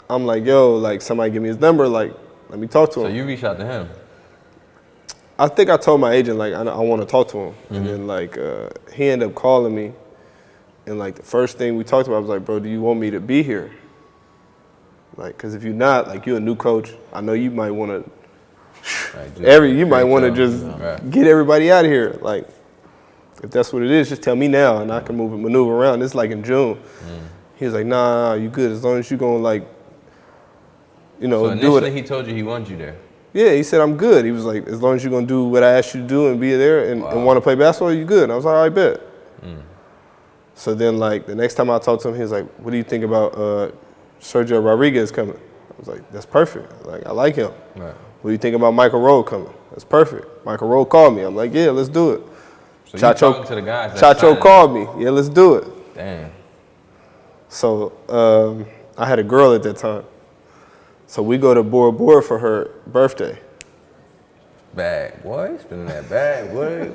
I'm like, yo, like, somebody give me his number. Like, let me talk to him. So you reached out to him? I think I told my agent, like, I want to talk to him. And then, like, he ended up calling me. And, like, the first thing we talked about, I was like, bro, do you want me to be here? Like, because if you're not, like, you're a new coach. I know you might want to, you might want to just get everybody out of here. Like, if that's what it is, just tell me now, and I can maneuver around. It's like in June. He was like, nah, you good. As long as you're going to, like, you know, so do it. initially he told you he wanted you there? Yeah, he said, I'm good. He was like, as long as you're going to do what I asked you to do and be there and want to play basketball, you good. And I was like, all right, bet. So then, like, the next time I talked to him, he was like, what do you think about Sergio Rodriguez coming? I was like, that's perfect. Like, I like him. Right. What do you think about Michael Rowe coming? That's perfect. Michael Rowe called me. I'm like, yeah, let's do it. So you talking to the guys Chacho called me. Yeah, let's do it. Damn. So I had a girl at that time. So we go to Bora Bora for her birthday. Bag, boy. Spending that bag, boy.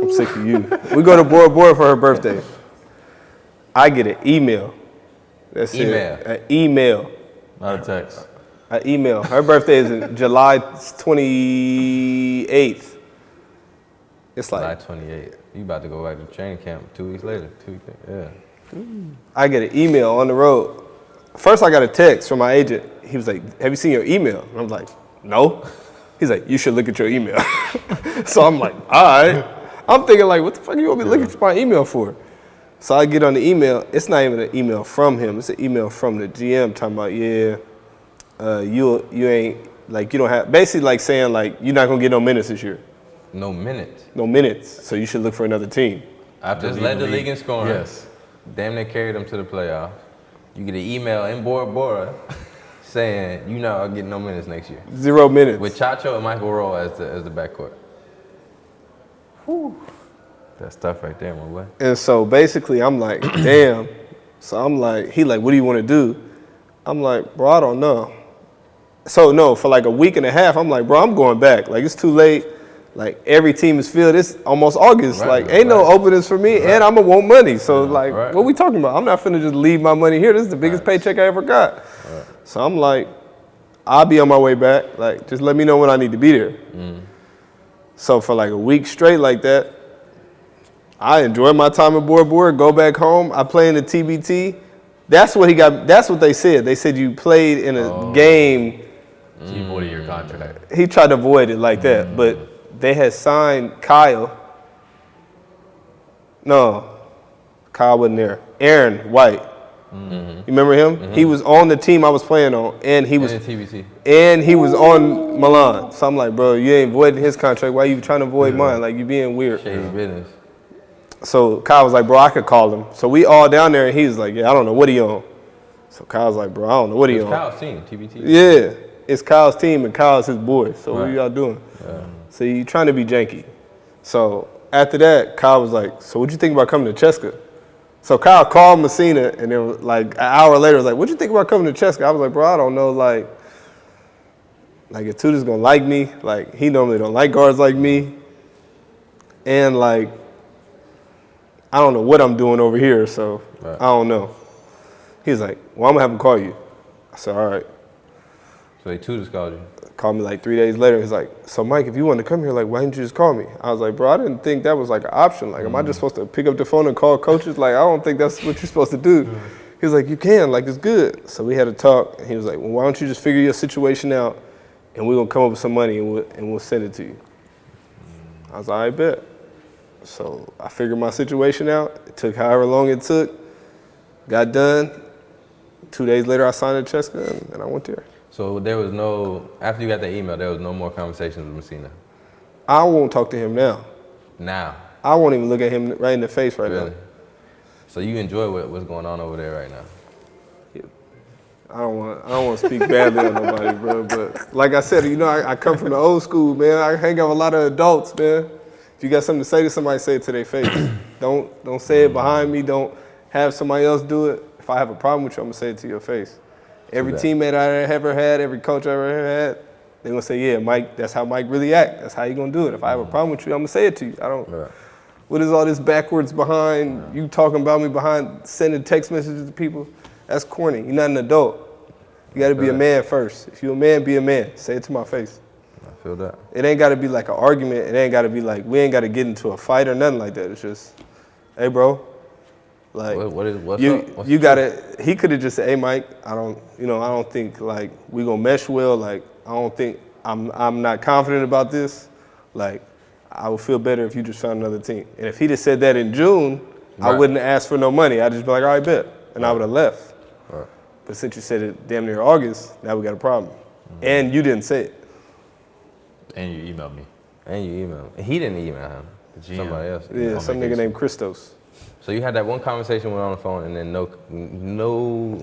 I'm sick of you. We go to Bora Bora for her birthday. I get an email. That's email. An email. Not a text. An email. Her birthday is in July 28th. It's like July 28th. You about to go back to training camp 2 weeks later. 2 weeks later. Yeah. I get an email on the road. First, I got a text from my agent. He was like, have you seen your email? And I was like, no. He's like, you should look at your email. So I'm like, all right. I'm thinking like, what the fuck you want me to look at my email for? So I get on the email. It's not even an email from him. It's an email from the GM talking about, you ain't, like, you don't have, basically like saying like, you're not going to get no minutes this year. No minutes? No minutes. So you should look for another team. After just led the league in scoring. Yes. Damn near carried them to the playoffs. You get an email in Bora Bora saying you're not getting no minutes next year. 0 minutes. With Chacho and Michael Rowe as the backcourt. Whew. That's tough right there, my boy. And so basically I'm like, damn. So I'm like, he like, what do you want to do? I'm like, bro, I don't know. So no, for like a week and a half, I'm like, bro, I'm going back. Like, it's too late. Like, every team is filled. It's almost August. Like, ain't no openings for me, and I'm going to want money. So, like, what we talking about? I'm not finna just leave my money here. This is the biggest paycheck I ever got. So I'm like, I'll be on my way back. Like, just let me know when I need to be there. So for like a week straight like that, I enjoyed my time at Bora Bora, go back home. I play in the TBT. That's what he got. That's what they said. They said you played in a game. He avoided your contract. He tried to avoid it like that, but they had signed Kyle. No, Kyle wasn't there. Aaron White. You remember him? He was on the team I was playing on, and he was TBT. And he was on Milan. So I'm like, bro, you ain't voiding his contract. Why you trying to avoid mine? Like, you being weird. Shady business. So Kyle was like, bro, I could call him. So we all down there, and he was like, yeah, I don't know what he on. So Kyle's like, bro, I don't know what he on. It's Kyle's team, TBT. Yeah, it's Kyle's team, and Kyle's his boy. So what y'all doing? So you trying to be janky. So after that, Kyle was like, so what you think about coming to Cheska? So Kyle called Messina, and then like an hour later, was like, what you think about coming to Cheska? I was like, bro, I don't know, like if Tudor's gonna like me, like he normally don't like guards like me, and like I don't know what I'm doing over here, so I don't know. He was like, well, I'm gonna have him call you. I said, all right. So they Tudor's called you? Called me like 3 days later. He's like, so Mike, if you want to come here, like, why didn't you just call me? I was like, bro, I didn't think that was like an option. Like, am I just supposed to pick up the phone and call coaches? Like, I don't think that's what you're supposed to do. He was like, you can, like, it's good. So we had a talk, and he was like, well, why don't you just figure your situation out, and we're gonna come up with some money, and we'll send it to you. I was like, I bet. So I figured my situation out. It took however long it took. Got done. 2 days later, I signed at Cheska, and I went there. So there was no, after you got that email, there was no more conversations with Messina? I won't talk to him now. Now? I won't even look at him right in the face right now. So you enjoy what's going on over there right now? Yeah. I don't want to speak badly on nobody, bro. But like I said, you know, I come from the old school, man. I hang out with a lot of adults, man. If you got something to say to somebody, say it to their face. Don't say it behind me. Don't have somebody else do it. If I have a problem with you, I'm gonna say it to your face. Every teammate I ever had, every coach I ever had, they're gonna say, yeah, Mike, that's how Mike really act. That's how you gonna do it. If I have a problem with you, I'm gonna say it to you. I don't. What is all this backwards behind you talking about me behind sending text messages to people? That's corny. You're not an adult. You got to be a man first. If you're a man, be a man. Say it to my face. I feel that. It ain't got to be like an argument. It ain't got to be like, we ain't got to get into a fight or nothing like that. It's just, hey, bro. Like, what's you, up? you got to, he could have just said, hey, Mike, I don't think, like, we going to mesh well. Like, I don't think, I'm not confident about this. Like, I would feel better if you just found another team. And if he just said that in June, I wouldn't have asked for no money. I'd just be like, all right, bet. And I would have left. Right. But since you said it damn near August, now we got a problem. Mm-hmm. And you didn't say it. And you emailed me. And you emailed him. He didn't email him. Somebody else. Yeah, some nigga named Christos. So you had that one conversation with him on the phone and then no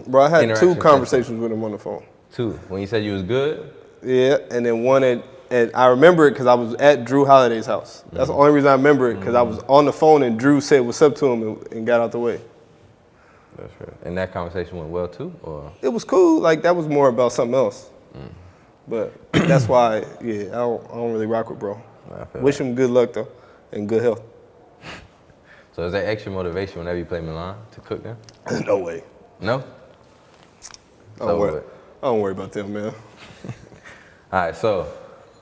Bro, I had 2 interaction conversations with him on the phone. 2. When you said you was good? Yeah, and then one and I remember it because I was at Drew Holiday's house. That's the only reason I remember it, because I was on the phone and Drew said what's up to him and got out the way. That's right. And that conversation went well too, or? It was cool. Like, that was more about something else. But that's why, yeah, I don't really rock with bro. Wish him good luck though, and good health. So is that extra motivation whenever you play Milan to cook them? No way. No? Don't worry about them, man. All right, so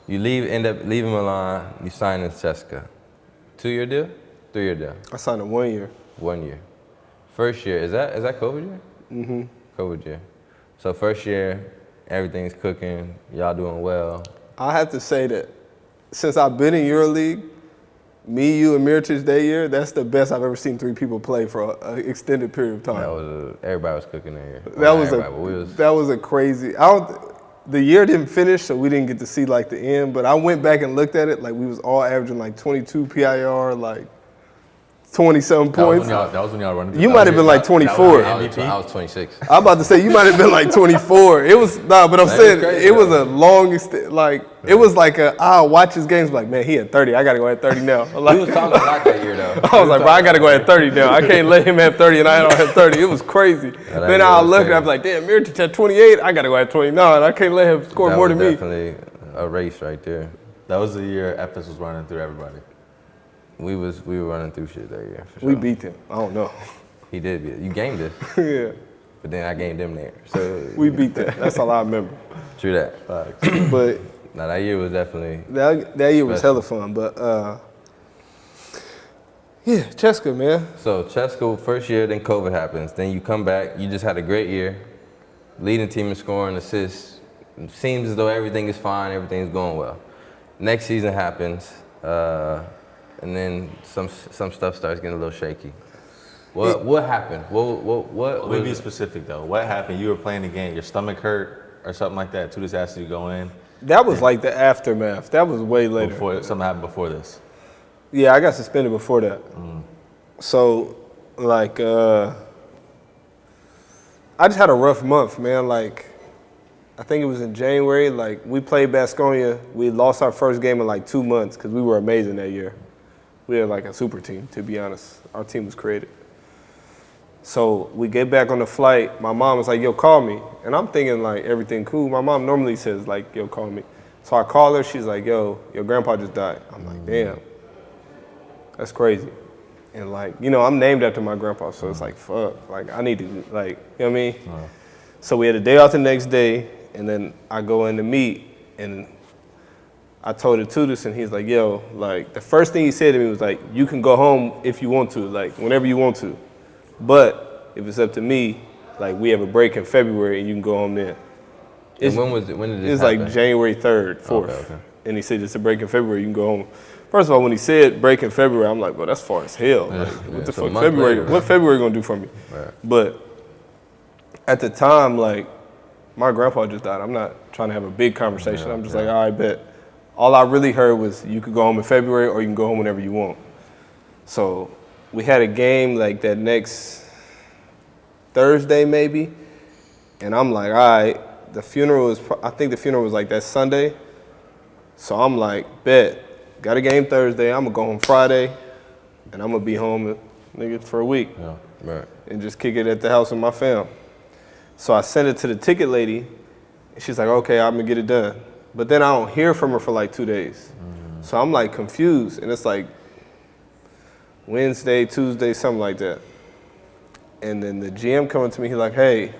you end up leaving Milan, you sign in CSKA. 2-year deal? 3-year deal? I signed a 1 year. 1 year. First year, is that COVID year? Mm-hmm. COVID year. So first year, everything's cooking, y'all doing well. I have to say that since I've been in EuroLeague, me, you, and Mirotic that year, that's the best I've ever seen 3 people play for an extended period of time. Everybody was cooking that year. That was a crazy. The year didn't finish, so we didn't get to see like the end. But I went back and looked at it. Like, we was all averaging like 22 PIR, like 20-something points. That was when y'all were running. You might have been like 24. I was 26. I'm about to say you might have been like 24. It was but I'm saying it was a long it was like I'll watch his games like, man, he at 30. I gotta go at 30 now. Like, We was talking a lot that year though. I was like, bro, I gotta go at 30 now. I can't let him have 30 and I don't have 30. It was crazy. Then I'll look and I'm like, damn, Mirotic at 28. I gotta go at 29. I can't let him score more than me. Definitely a race right there. That was the year Ephes was running through everybody. We were running through shit that year. For sure. We beat them. I don't know. He did beat it. You gamed us. Yeah. But then I gamed them there. So we beat them. That's all I remember. True that. But now that year was definitely that year was hella fun. But yeah, CSKA, man. So CSKA first year, then COVID happens. Then you come back. You just had a great year, leading team in scoring, assists. It seems as though everything is fine. Everything's going well. Next season happens. And then some stuff starts getting a little shaky. What happened? What Let me be specific though. What happened? You were playing the game, your stomach hurt or something like that. Tudis asked you to go in. That was like the aftermath. That was way later. Something happened before this. Yeah, I got suspended before that. So, like, I just had a rough month, man. Like, I think it was in January. Like, we played Baskonia. We lost our first game in like 2 months because we were amazing that year. We had like a super team, to be honest. Our team was created. So we get back on the flight. My mom was like, yo, call me. And I'm thinking like everything cool. My mom normally says like, yo, call me. So I call her. She's like, yo, your grandpa just died. I'm like, damn, that's crazy. And like, you know, I'm named after my grandpa. So it's like, fuck. Like, I need to, like, you know what I mean? So we had a day off the next day. And then I go in to meet. And I told it to this, and he's like, yo, like, the first thing he said to me was like, you can go home if you want to, like, whenever you want to. But if it's up to me, like, we have a break in February, and you can go home then. And when was it? When did this happen? happen? Like January 3rd, 4th. Okay. And he said, it's a break in February, you can go home. First of all, when he said break in February, I'm like, well, that's far as hell. Like, what the fuck February? What February gonna do for me? Right. But at the time, like, my grandpa just died. I'm not trying to have a big conversation. I'm just like, all right, bet. All I really heard was you could go home in February or you can go home whenever you want. So we had a game like that next Thursday maybe, and I'm like, all right, the funeral is, I think the funeral was like that Sunday. So I'm like, bet, got a game Thursday, I'm gonna go home Friday, and I'm gonna be home nigga for a week. Yeah. Right. And just kick it at the house with my fam. So I sent it to the ticket lady, and she's like, okay, I'm gonna get it done. But then I don't hear from her for like 2 days. So I'm like confused, and it's like Wednesday, Tuesday, something like that. And then the GM coming to me, he's like, hey,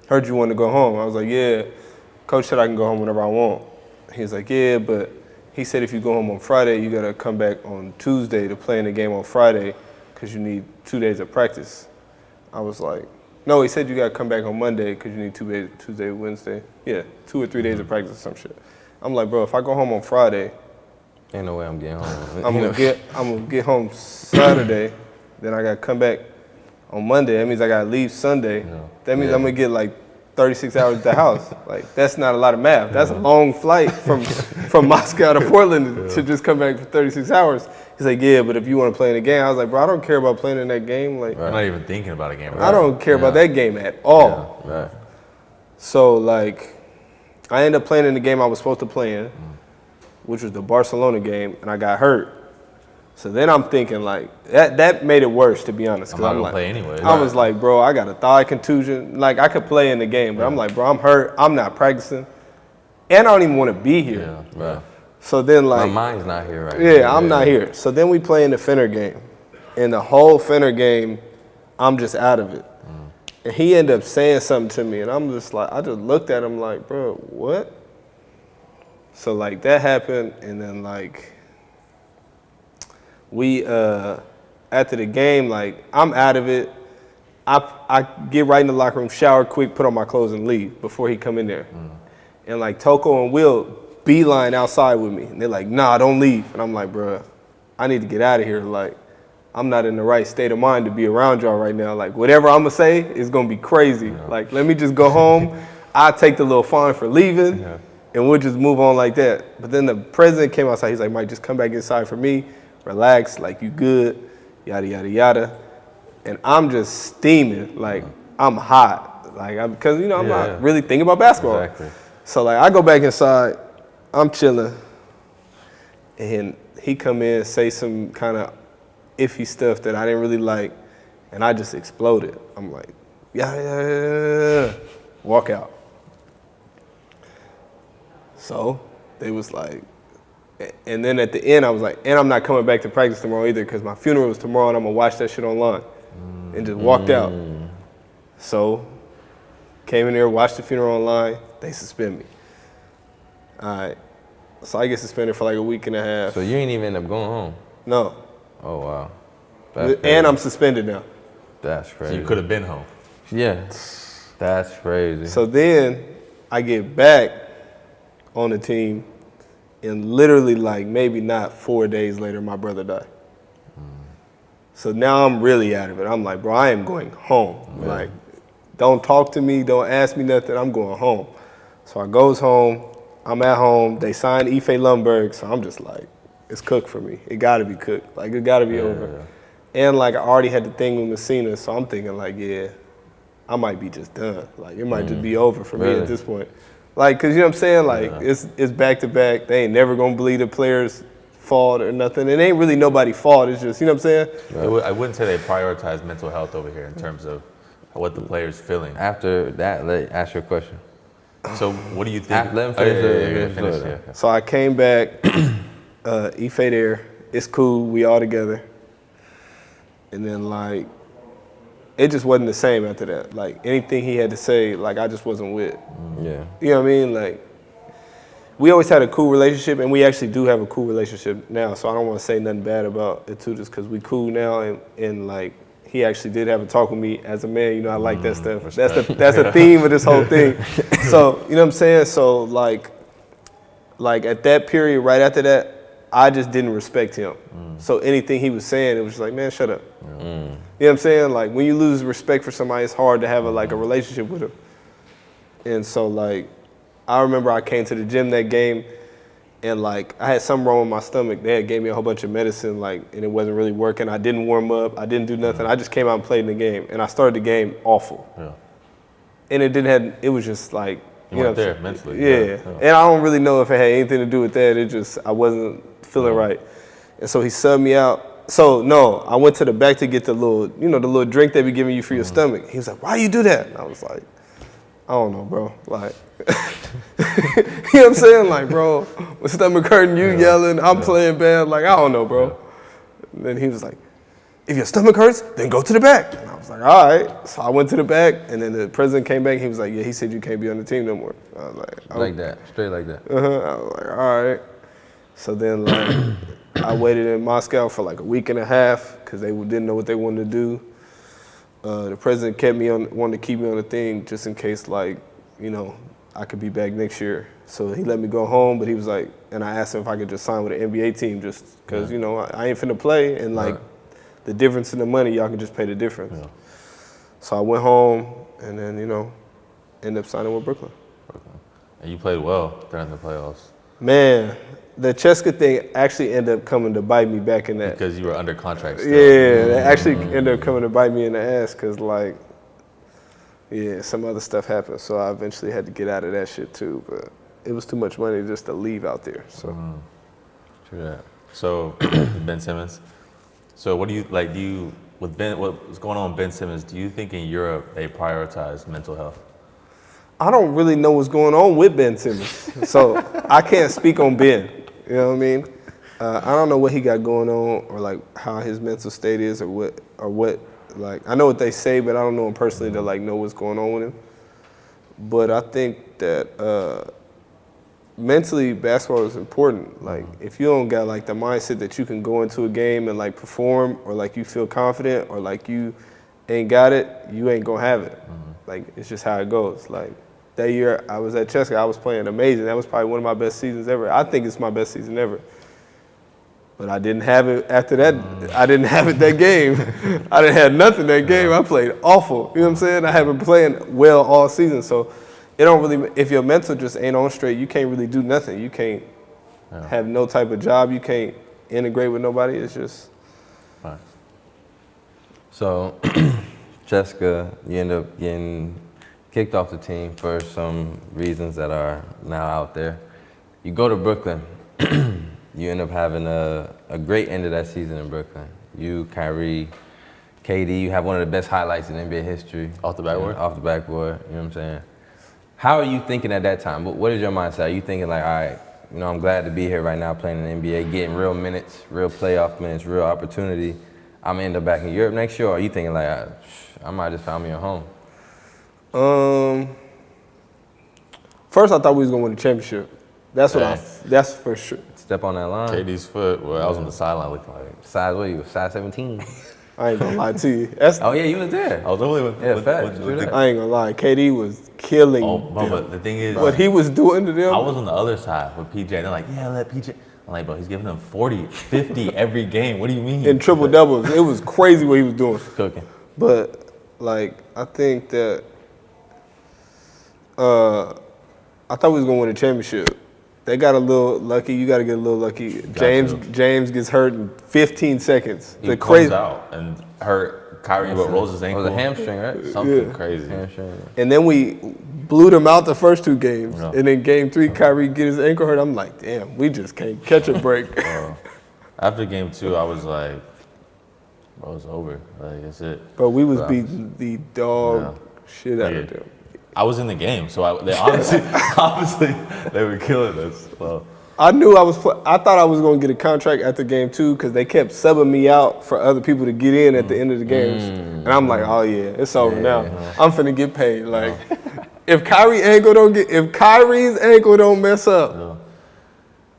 heard you wanted to go home. I was like, yeah. Coach said I can go home whenever I want. He was like, yeah, but he said if you go home on Friday, you got to come back on Tuesday to play in the game on Friday because you need 2 days of practice. I was like, no, he said you got to come back on Monday because you need 2 days, Tuesday, Wednesday. Yeah, 2 or 3 days of practice or some shit. I'm like, bro, if I go home on Friday, Ain't no way I'm getting home. I'm gonna get home Saturday, then I gotta come back on Monday. That means I gotta leave Sunday. Yeah. That means I'm gonna get like 36 hours at the house. Like that's not a lot of math. That's a long flight from Moscow to Portland to just come back for 36 hours. He's like, yeah, but if you want to play in a game, I was like, bro, I don't care about playing in that game. Like, I'm not even thinking about a game. I don't care about that game at all. Yeah, right. So like, I ended up playing in the game I was supposed to play in, which was the Barcelona game, and I got hurt. So then I'm thinking like that made it worse, to be honest. I'm not gonna like, play anyway. I was like, bro, I got a thigh contusion. Like I could play in the game, but I'm like, bro, I'm hurt. I'm not practicing, and I don't even want to be here. Yeah. Right. So then like, My mind's not here right now. yeah, I'm not here. So then we play in the Fenner game, and the whole Fenner game, I'm just out of it. And he ended up saying something to me, and I'm just like, I just looked at him like, bro, what? So like that happened, and then like we after the game, like I'm out of it. I get right in the locker room, shower quick, put on my clothes and leave before he come in there. And like Toko and Will beeline outside with me, and they're like, nah, don't leave. And I'm like, bro, I need to get out of here. Like I'm not in the right state of mind to be around y'all right now. Like whatever I'm gonna say is gonna be crazy. Like let me just go home. I'll take the little fine for leaving. And we'll just move on like that. But then the president came outside. He's like, Mike, just come back inside for me. Relax, like you good, yada, yada, yada. And I'm just steaming, like I'm hot. Like, because, you know, I'm not really thinking about basketball. Exactly. So, like, I go back inside. I'm chilling. And he come in, say some kind of iffy stuff that I didn't really like. And I just exploded. I'm like, yeah. Walk out. So they was like, and then at the end I was like, and I'm not coming back to practice tomorrow either because my funeral is tomorrow and I'm gonna watch that shit online. And just walked out. So came in there, watched the funeral online, they suspend me. All right. So I get suspended for like a week and a half. So you ain't even end up going home? No. Oh, wow. And I'm suspended now. That's So crazy. you could have been home. Yeah. That's crazy. So then I get back on the team, and literally like maybe not 4 days later, my brother died. So now I'm really out of it. I'm like, bro, I am going home. Like, don't talk to me, don't ask me nothing, I'm going home. So I goes home, I'm at home, they signed Ife Lundberg, so I'm just like, it's cooked for me. It gotta be cooked. Like, it gotta be over. And like, I already had the thing with Messina, so I'm thinking like, yeah, I might be just done. Like, it might just be over for me at this point. Like, cause you know what I'm saying? Like, it's back to back. They ain't never gonna believe the players' fault or nothing. It ain't really nobody's fault. It's just, you know what I'm saying? I wouldn't say they prioritize mental health over here in terms of what the player's feeling. After that, ask your question. So what do you think? Let him finish. Finish. So I came back, Ife there. It's cool. We all together. And then like, it just wasn't the same after that. Like anything he had to say, like I just wasn't with. Yeah. You know what I mean? Like we always had a cool relationship, and we actually do have a cool relationship now. So I don't want to say nothing bad about it too, just because we cool now, and like he actually did have a talk with me as a man. You know, I like that stuff. That's the theme of this whole thing. So you know what I'm saying? So like at that period, right after that, I just didn't respect him. So anything he was saying, it was just like, man, shut up. You know what I'm saying? Like when you lose respect for somebody, it's hard to have a relationship with them. And so like, I remember I came to the gym that game, and like I had something wrong with my stomach. They had gave me a whole bunch of medicine, like, and it wasn't really working. I didn't warm up. I didn't do nothing. I just came out and played in the game, and I started the game awful. Yeah. And it was just like, You weren't there mentally. Yeah. And I don't really know if it had anything to do with that. It just, I wasn't feeling right. And so he subbed me out. So no, I went to the back to get the little, the little drink they be giving you for your stomach. He was like, why you do that? And I was like, I don't know, bro. Like, you know what I'm saying? Like, bro, my stomach hurting, you yelling, I'm playing bad. Like, I don't know, bro. And then he was like, if your stomach hurts, then go to the back. And I was like, all right. So I went to the back, and then the president came back. He was like, yeah, he said you can't be on the team no more. I was like, that, straight like that. I was like, all right. So then, like, I waited in Moscow for like a week and a half because they didn't know what they wanted to do. The president wanted to keep me on the thing just in case, like, you know, I could be back next year. So he let me go home, but he was like, and I asked him if I could just sign with an NBA team just because, you know, I ain't finna play, and like the difference in the money, y'all can just pay the difference. Yeah. So I went home and then, you know, ended up signing with Brooklyn. And you played well during the playoffs. Man, the CSKA thing actually ended up coming to bite me back in that. Because you were under contract still. Yeah, it actually ended up coming to bite me in the ass because, like, yeah, some other stuff happened. So I eventually had to get out of that shit too. But it was too much money just to leave out there. So. True that. So, Ben Simmons. So what do you, with Ben, what's going on with Ben Simmons, do you think in Europe they prioritize mental health? I don't really know what's going on with Ben Simmons. So I can't speak on Ben. You know what I mean? I don't know what he got going on or like how his mental state is or what. Like, I know what they say, but I don't know him personally to like know what's going on with him. But I think that mentally basketball is important. Like, if you don't got like the mindset that you can go into a game and like perform or like you feel confident or like you ain't got it, you ain't gonna have it. Like, it's just how it goes. Like, that year I was at CSKA, I was playing amazing. That was probably one of my best seasons ever. I think it's my best season ever. But I didn't have it after that. I didn't have it that game. I didn't have nothing that game. I played awful. You know what I'm saying? I have been playing well all season. So it don't really, if your mental just ain't on straight, you can't really do nothing. You can't have no type of job. You can't integrate with nobody. It's just. Right. So, Jessica, you end up getting kicked off the team for some reasons that are now out there. You go to Brooklyn. You end up having a great end of that season in Brooklyn. You, Kyrie, KD, you have one of the best highlights in NBA history. Off the backboard? Off the backboard, you know what I'm saying? How are you thinking at that time? What is your mindset? Are you thinking like, all right, you know, I'm glad to be here right now playing in the NBA, getting real minutes, real playoff minutes, real opportunity. I'm gonna end up back in Europe next year? Or are you thinking like, I might just found me a home? First I thought we was gonna win the championship. That's that's for sure. Step on that line. KD's foot. Well, I was on the sideline looking like size. What you? Size 17. I ain't gonna lie to you. Oh yeah, you was there. I was only with I ain't gonna lie. KD was killing. But the thing is, what he was doing to them. I was on the other side with PJ. They're like, yeah, let PJ. I'm like, bro, he's giving them 40, 50 every game. What do you mean? In triple doubles, it was crazy what he was doing. Cooking. But like, I think that I thought we was gonna win a championship. They got a little lucky. You got to get a little lucky. James gets hurt in 15 seconds. He comes out and hurt Kyrie, but rolls his ankle. It was a hamstring, right? Something crazy. Hamstring. And then we blew them out the first two games. Yeah. And then game 3, Kyrie get his ankle hurt. I'm like, damn, we just can't catch a break. After game 2, I was like, bro, it's over. Like, that's it. But we was beating the dog shit out of them. I was in the game, so they obviously they were killing us. So. I knew I thought I was going to get a contract after game 2 because they kept subbing me out for other people to get in at the end of the games. And I'm like, oh yeah, it's over now. I'm finna get paid. Like, if Kyrie's ankle don't mess up,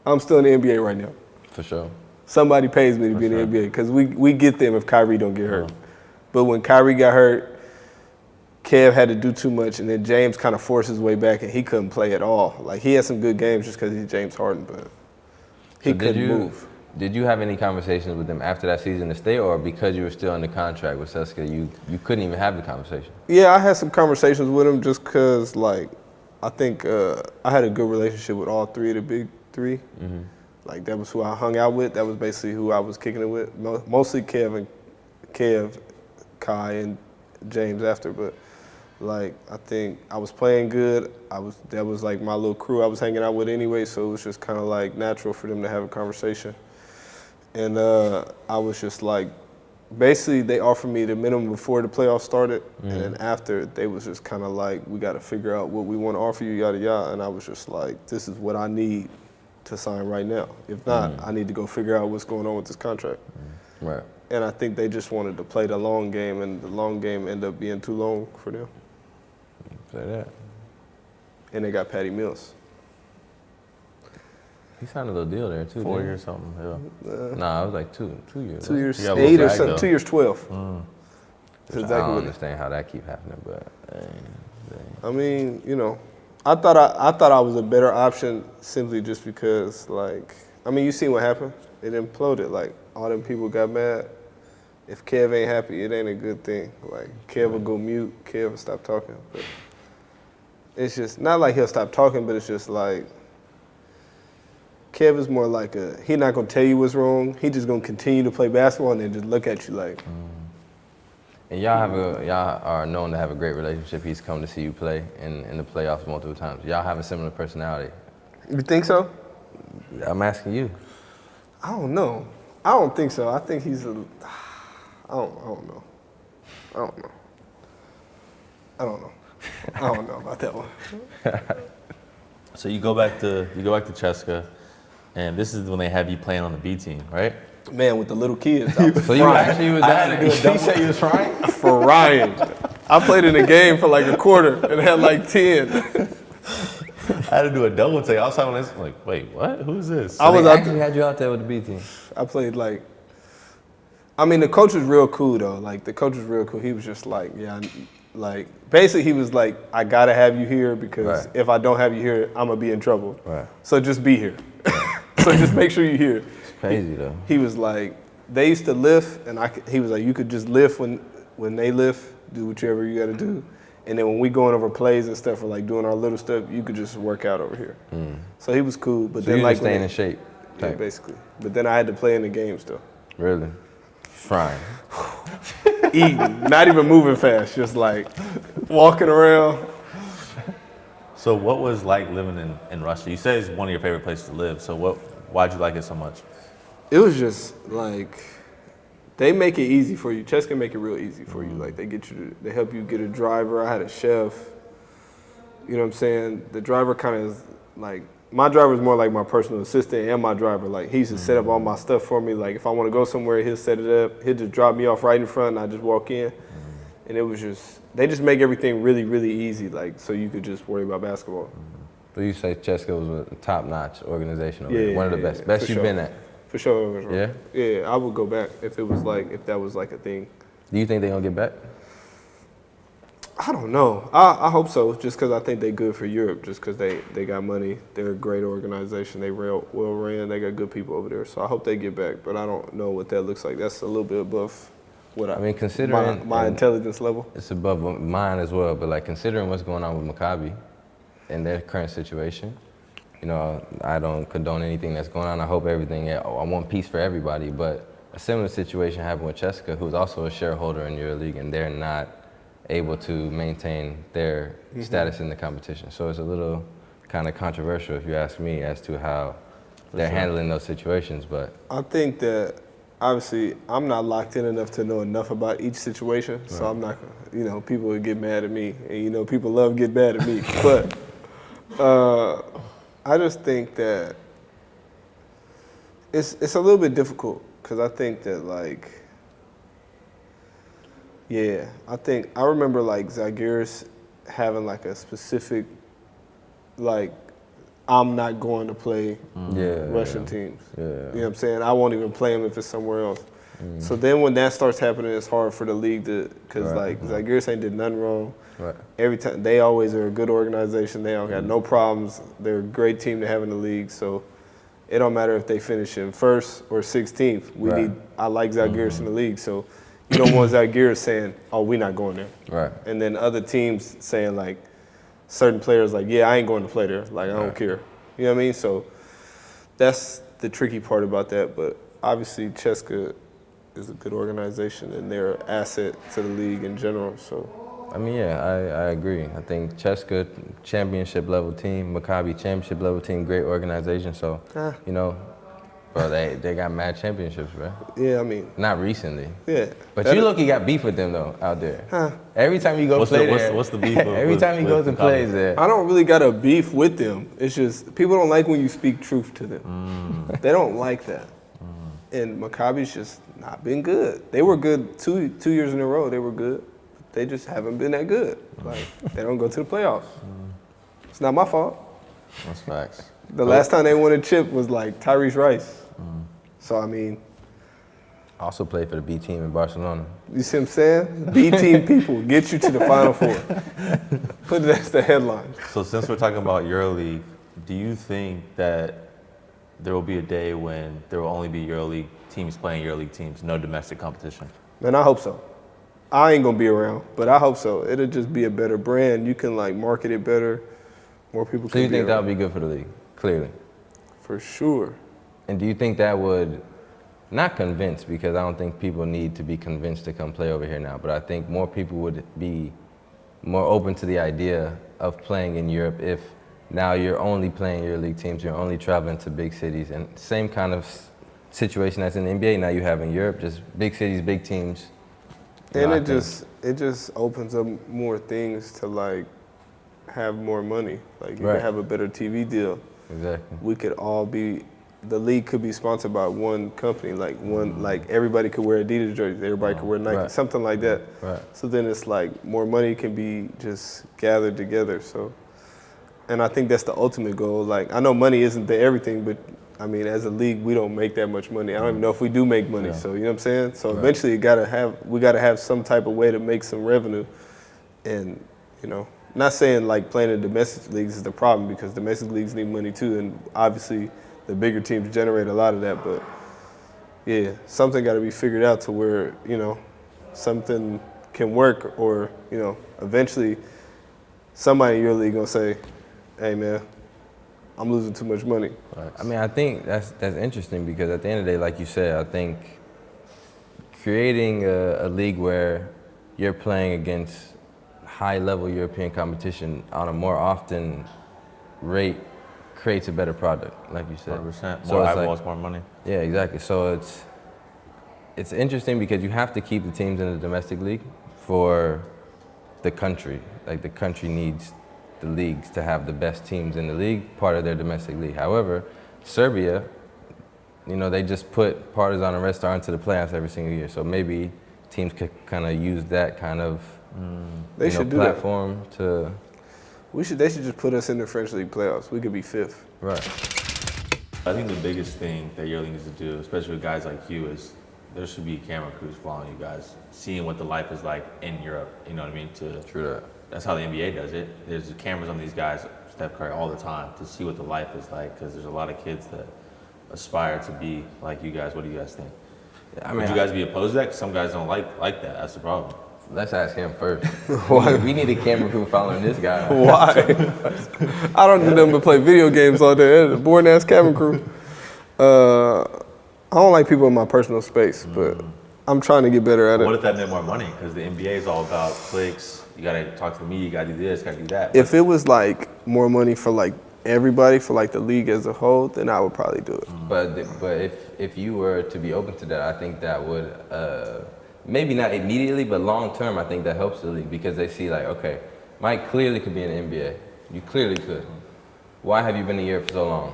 I'm still in the NBA right now. For sure. Somebody pays me to be in the NBA because we get them if Kyrie don't get hurt. But when Kyrie got hurt, Kev had to do too much, and then James kind of forced his way back, and he couldn't play at all. Like, he had some good games just because he's James Harden, but he couldn't move. Did you have any conversations with them after that season to stay, or because you were still under contract with CSKA, you couldn't even have the conversation? Yeah, I had some conversations with him just because, like, I think I had a good relationship with all 3 of the big 3. Like, that was who I hung out with. That was basically who I was kicking it with. Mostly Kev, Kai, and James after, but like, I think I was playing good. That was like my little crew I was hanging out with anyway, so it was just kind of like natural for them to have a conversation. And I was just like, basically they offered me the minimum before the playoffs started, and then after they was just kind of like, we got to figure out what we want to offer you, yada yada. And I was just like, this is what I need to sign right now. If not, I need to go figure out what's going on with this contract. Right. And I think they just wanted to play the long game, and the long game ended up being too long for them. Say that. And they got Patty Mills. He signed a little deal there too. 4 years something. Yeah. Nah, it was like 2 years. 2 years, Yeah, 8 or back, something. though. 2 years, 12. That's I exactly don't what understand how that keep happening, but I mean, you know, I thought I was a better option simply just because, like, I mean, you seen what happened. It imploded. Like, all them people got mad. If Kev ain't happy, it ain't a good thing. Like, Kev will go mute. Kev will stop talking. But it's just not like he'll stop talking, but it's just like Kev is more like he not gonna tell you what's wrong. He just gonna continue to play basketball and then just look at you like. And y'all are known to have a great relationship. He's come to see you play in the playoffs multiple times. Y'all have a similar personality. You think so? I'm asking you. I don't know. I don't think so. I think he's I don't know. I don't know. I don't know about that one. So you go back to CSKA, and this is when they have you playing on the B team, right? Man, with the little kids. So you actually was that? You said you was trying? For Ryan. I played in a game for like a quarter and had like 10. I had to do a double take. I was talking this, like, wait, what? Who's this? I was They out actually had you out there with the B team. I played like, I mean, the coach was real cool though. Like, the coach was real cool. He was just like, yeah, like, basically he was like, I gotta have you here because if I don't have you here, I'm gonna be in trouble. Right. So just be here. So just make sure you're here. It's crazy though. He was like, they used to lift, and he was like, you could just lift when they lift, do whatever you gotta do. And then when we going over plays and stuff or like doing our little stuff, you could just work out over here. So he was cool. But So then you like just staying in shape? Yeah, basically. But then I had to play in the games though. Really? Frying. Eating, not even moving fast, just like walking around. So what was like living in Russia? You said it's one of your favorite places to live. So why'd you like it so much? It was just like, they make it easy for you. CSKA make it real easy for you. Like they help you get a driver. I had a chef. You know what I'm saying? The driver kind of is like, my driver is more like my personal assistant and my driver. Like, he used to set up all my stuff for me. Like, if I want to go somewhere, he'll set it up. He'll just drop me off right in front and I just walk in. And it was just, they just make everything really, really easy. Like, so you could just worry about basketball. So you say CSKA was a top-notch organization over Yeah, there, one of the best. Best for you've sure. been at. For sure. Yeah? Yeah, I would go back if that was like a thing. Do you think they're going to get back? I don't know. I hope so, just because I think they're good for Europe, just because they got money. They're a great organization. They well ran. They got good people over there. So I hope they get back, but I don't know what that looks like. That's a little bit above what I mean, considering my intelligence level. It's above mine as well, but like considering what's going on with Maccabi and their current situation, you know, I don't condone anything that's going on. I hope everything, I want peace for everybody, but a similar situation happened with CSKA, who's also a shareholder in EuroLeague, and they're not able to maintain their status in the competition. So it's a little kind of controversial, if you ask me, as to how they're handling those situations. But I think that obviously I'm not locked in enough to know enough about each situation, so I'm not gonna, you know, people would get mad at me, and you know, people love get mad at me. But I just think that it's a little bit difficult because I think that like, yeah, I remember like Zalgiris having like a specific, like, I'm not going to play Russian teams. Yeah. You know what I'm saying? I won't even play them if it's somewhere else. So then when that starts happening, it's hard for the league to, because like Zalgiris ain't did nothing wrong. Right. Every time, they always are a good organization. They don't got no problems. They're a great team to have in the league. So it don't matter if they finish in first or 16th. I like Zalgiris in the league. So you don't want Zalgiris saying, oh, we're not going there. Right. And then other teams saying like, certain players like, yeah, I ain't going to play there. Like, I don't care. You know what I mean? So that's the tricky part about that. But obviously, CSKA is a good organization and they're an asset to the league in general. So, I mean, yeah, I agree. I think CSKA, championship level team, Maccabi, championship level team, great organization. So, you know, bro, they got mad championships, bro. yeah, I mean, Not recently. yeah. But you look, you got beef with them though out there. Every time you go play there, What's the beef? every time he goes and plays there. I don't really got a beef with them. It's just people don't like when you speak truth to them. They don't like that. And Maccabi's just not been good. They were good two years in a row. They were good. But they just haven't been that good. Like, they don't go to the playoffs. It's not my fault. That's facts. The last time they won a chip was like Tyrese Rice. So, I mean. Also played for the B team in Barcelona. You see what I'm saying? B team people get you to the Final Four. Put it as the headline. So since we're talking about EuroLeague, do you think that there will be a day when there will only be EuroLeague teams playing EuroLeague teams, no domestic competition? Man, I hope so. I ain't gonna be around, but I hope so. It'll just be a better brand. You can like market it better. More people. So you think that would be good for the league? Clearly. For sure. And do you think that would, not convince, because I don't think people need to be convinced to come play over here now, but I think more people would be more open to the idea of playing in Europe if now you're only playing your league teams, you're only traveling to big cities, and same kind of situation that's in the NBA now you have in Europe, just big cities, big teams. And it just opens up more things to like have more money. Like you can have a better TV deal. Exactly. We could all be, the league could be sponsored by one company, like everybody could wear Adidas jerseys, everybody could wear Nike, something like that. Right. So then it's like more money can be just gathered together. So, and I think that's the ultimate goal. Like I know money isn't the everything, but I mean as a league we don't make that much money. I don't even know if we do make money. So you know what I'm saying? So eventually we gotta have some type of way to make some revenue, and you know. Not saying like playing in domestic leagues is the problem because domestic leagues need money too, and obviously the bigger teams generate a lot of that. But yeah, something got to be figured out to where something can work, or eventually somebody in your league gonna say, "Hey man, I'm losing too much money." I mean, I think that's interesting because at the end of the day, like you said, I think creating a league where you're playing against high-level European competition on a more often rate creates a better product, like you said. 100%. More eyeballs, more money. Yeah, exactly. So it's interesting because you have to keep the teams in the domestic league for the country. Like the country needs the leagues to have the best teams in the league, part of their domestic league. However, Serbia, they just put Partizan and Red Star into the playoffs every single year. So maybe teams could kind of use that kind of they should do platform to. They should just put us in the French League playoffs. We could be fifth. Right. I think the biggest thing that EuroLeague needs to do, especially with guys like you, is there should be camera crews following you guys, seeing what the life is like in Europe. You know what I mean? True that. That's how the NBA does it. There's cameras on these guys, Steph Curry, all the time to see what the life is like, because there's a lot of kids that aspire to be like you guys. What do you guys think? I mean, would you guys be opposed to that? 'Cause some guys don't like that. That's the problem. Let's ask him first. We need a camera crew following this guy. Why? I don't do nothing but play video games all day. That's a boring ass camera crew. I don't like people in my personal space, but I'm trying to get better at it. What if that meant more money? Because the NBA is all about clicks. You gotta talk to the media. You gotta do this. Gotta do that. If it was like more money for like everybody, for like the league as a whole, then I would probably do it. But if you were to be open to that, I think that would. Maybe not immediately, but long term, I think that helps the league because they see like, okay, Mike clearly could be in the NBA. You clearly could. Why have you been in Europe for so long?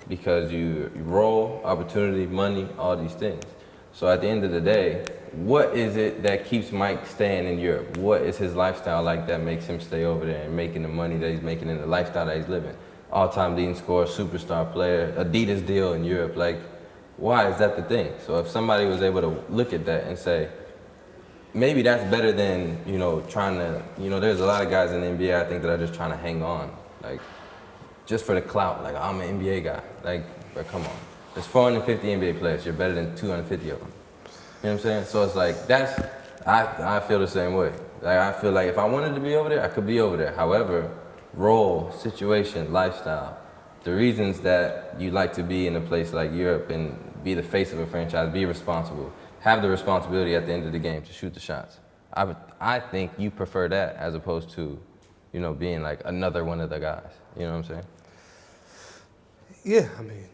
Because you role, opportunity, money, all these things. So at the end of the day, what is it that keeps Mike staying in Europe? What is his lifestyle like that makes him stay over there and making the money that he's making in the lifestyle that he's living? All-time leading scorer, superstar player, Adidas deal in Europe. Like, why is that the thing? So if somebody was able to look at that and say, maybe that's better than, trying to, there's a lot of guys in the NBA I think that are just trying to hang on, like, just for the clout. Like, I'm an NBA guy. Like, but come on. There's 450 NBA players. You're better than 250 of them. You know what I'm saying? So it's like, I feel the same way. Like, I feel like if I wanted to be over there, I could be over there. However, role, situation, lifestyle, the reasons that you like to be in a place like Europe and be the face of a franchise, be responsible, have the responsibility at the end of the game to shoot the shots. I think you prefer that as opposed to, being like another one of the guys. You know what I'm saying? Yeah, I mean,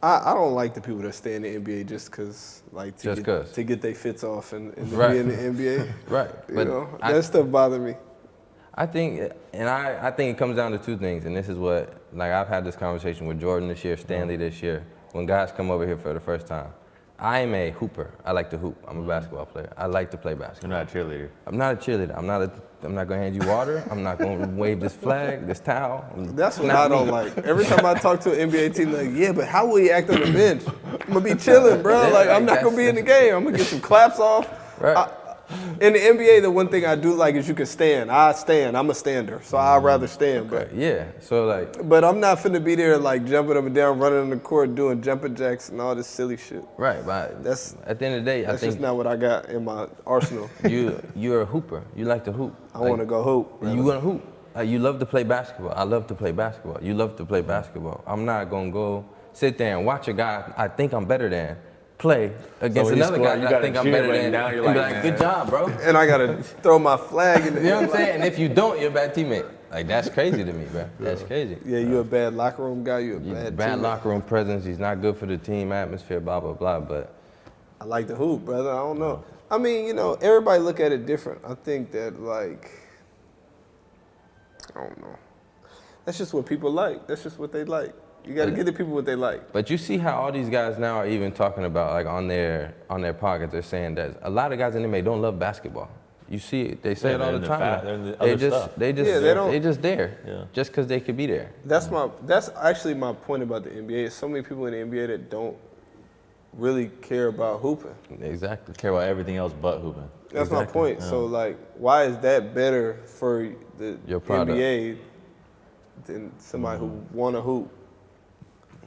I don't like the people that stay in the NBA just because, like, to get their fits off and to be in the NBA. Right. That stuff bothers me. I think it comes down to two things, and this is what, like, I've had this conversation with Jordan this year, Stanley this year. When guys come over here for the first time, I'm a hooper. I like to hoop. I'm a basketball player. I like to play basketball. You're not a cheerleader. I'm not a cheerleader. I'm not gonna hand you water. I'm not gonna wave this flag, this towel. That's what I don't like. Every time I talk to an NBA team, like, yeah, but how will he act on the bench? I'm gonna be chilling, bro. Yeah, like, I'm not gonna be in the game. I'm gonna get some claps off. Right. In the NBA, the one thing I do like is you can stand. I stand. I'm a stander, so I'd rather stand. But Yeah. So like. But I'm not finna be there like jumping up and down, running on the court, doing jumping jacks and all this silly shit. Right. But That's at the end of the day, I That's think just not what I got in my arsenal. you're a hooper. You like to hoop. I want to go hoop. brother. You want to hoop. You love to play basketball. I love to play basketball. You love to play basketball. I'm not gonna go sit there and watch a guy I think I'm better than play against when you another score, guy you that I gotta think I'm cheer, better but than. now you're and be like, good job, bro. And I gotta throw my flag in the You know what I'm saying? And if you don't, you're a bad teammate. Like, that's crazy to me, bro. That's crazy. Yeah, you a bad locker room guy. You a bad Bad teammate. locker room presence. He's not good for the team atmosphere, blah, blah, blah. But I like the hoop, brother. I don't know. I mean, everybody look at it different. I think that, like, I don't know. That's just what people like. That's just what they like. You got to give the people what they like. But you see how all these guys now are even talking about, like, on their podcasts, they're saying that a lot of guys in the NBA don't love basketball. You see it. They say it all the time. They're in the other stuff. They just there. Just because they could be there. That's actually my point about the NBA. There's so many people in the NBA that don't really care about hooping. Exactly. Care about everything else but hooping. That's my point. Yeah. So, like, why is that better for the Your product. NBA than somebody who want to hoop?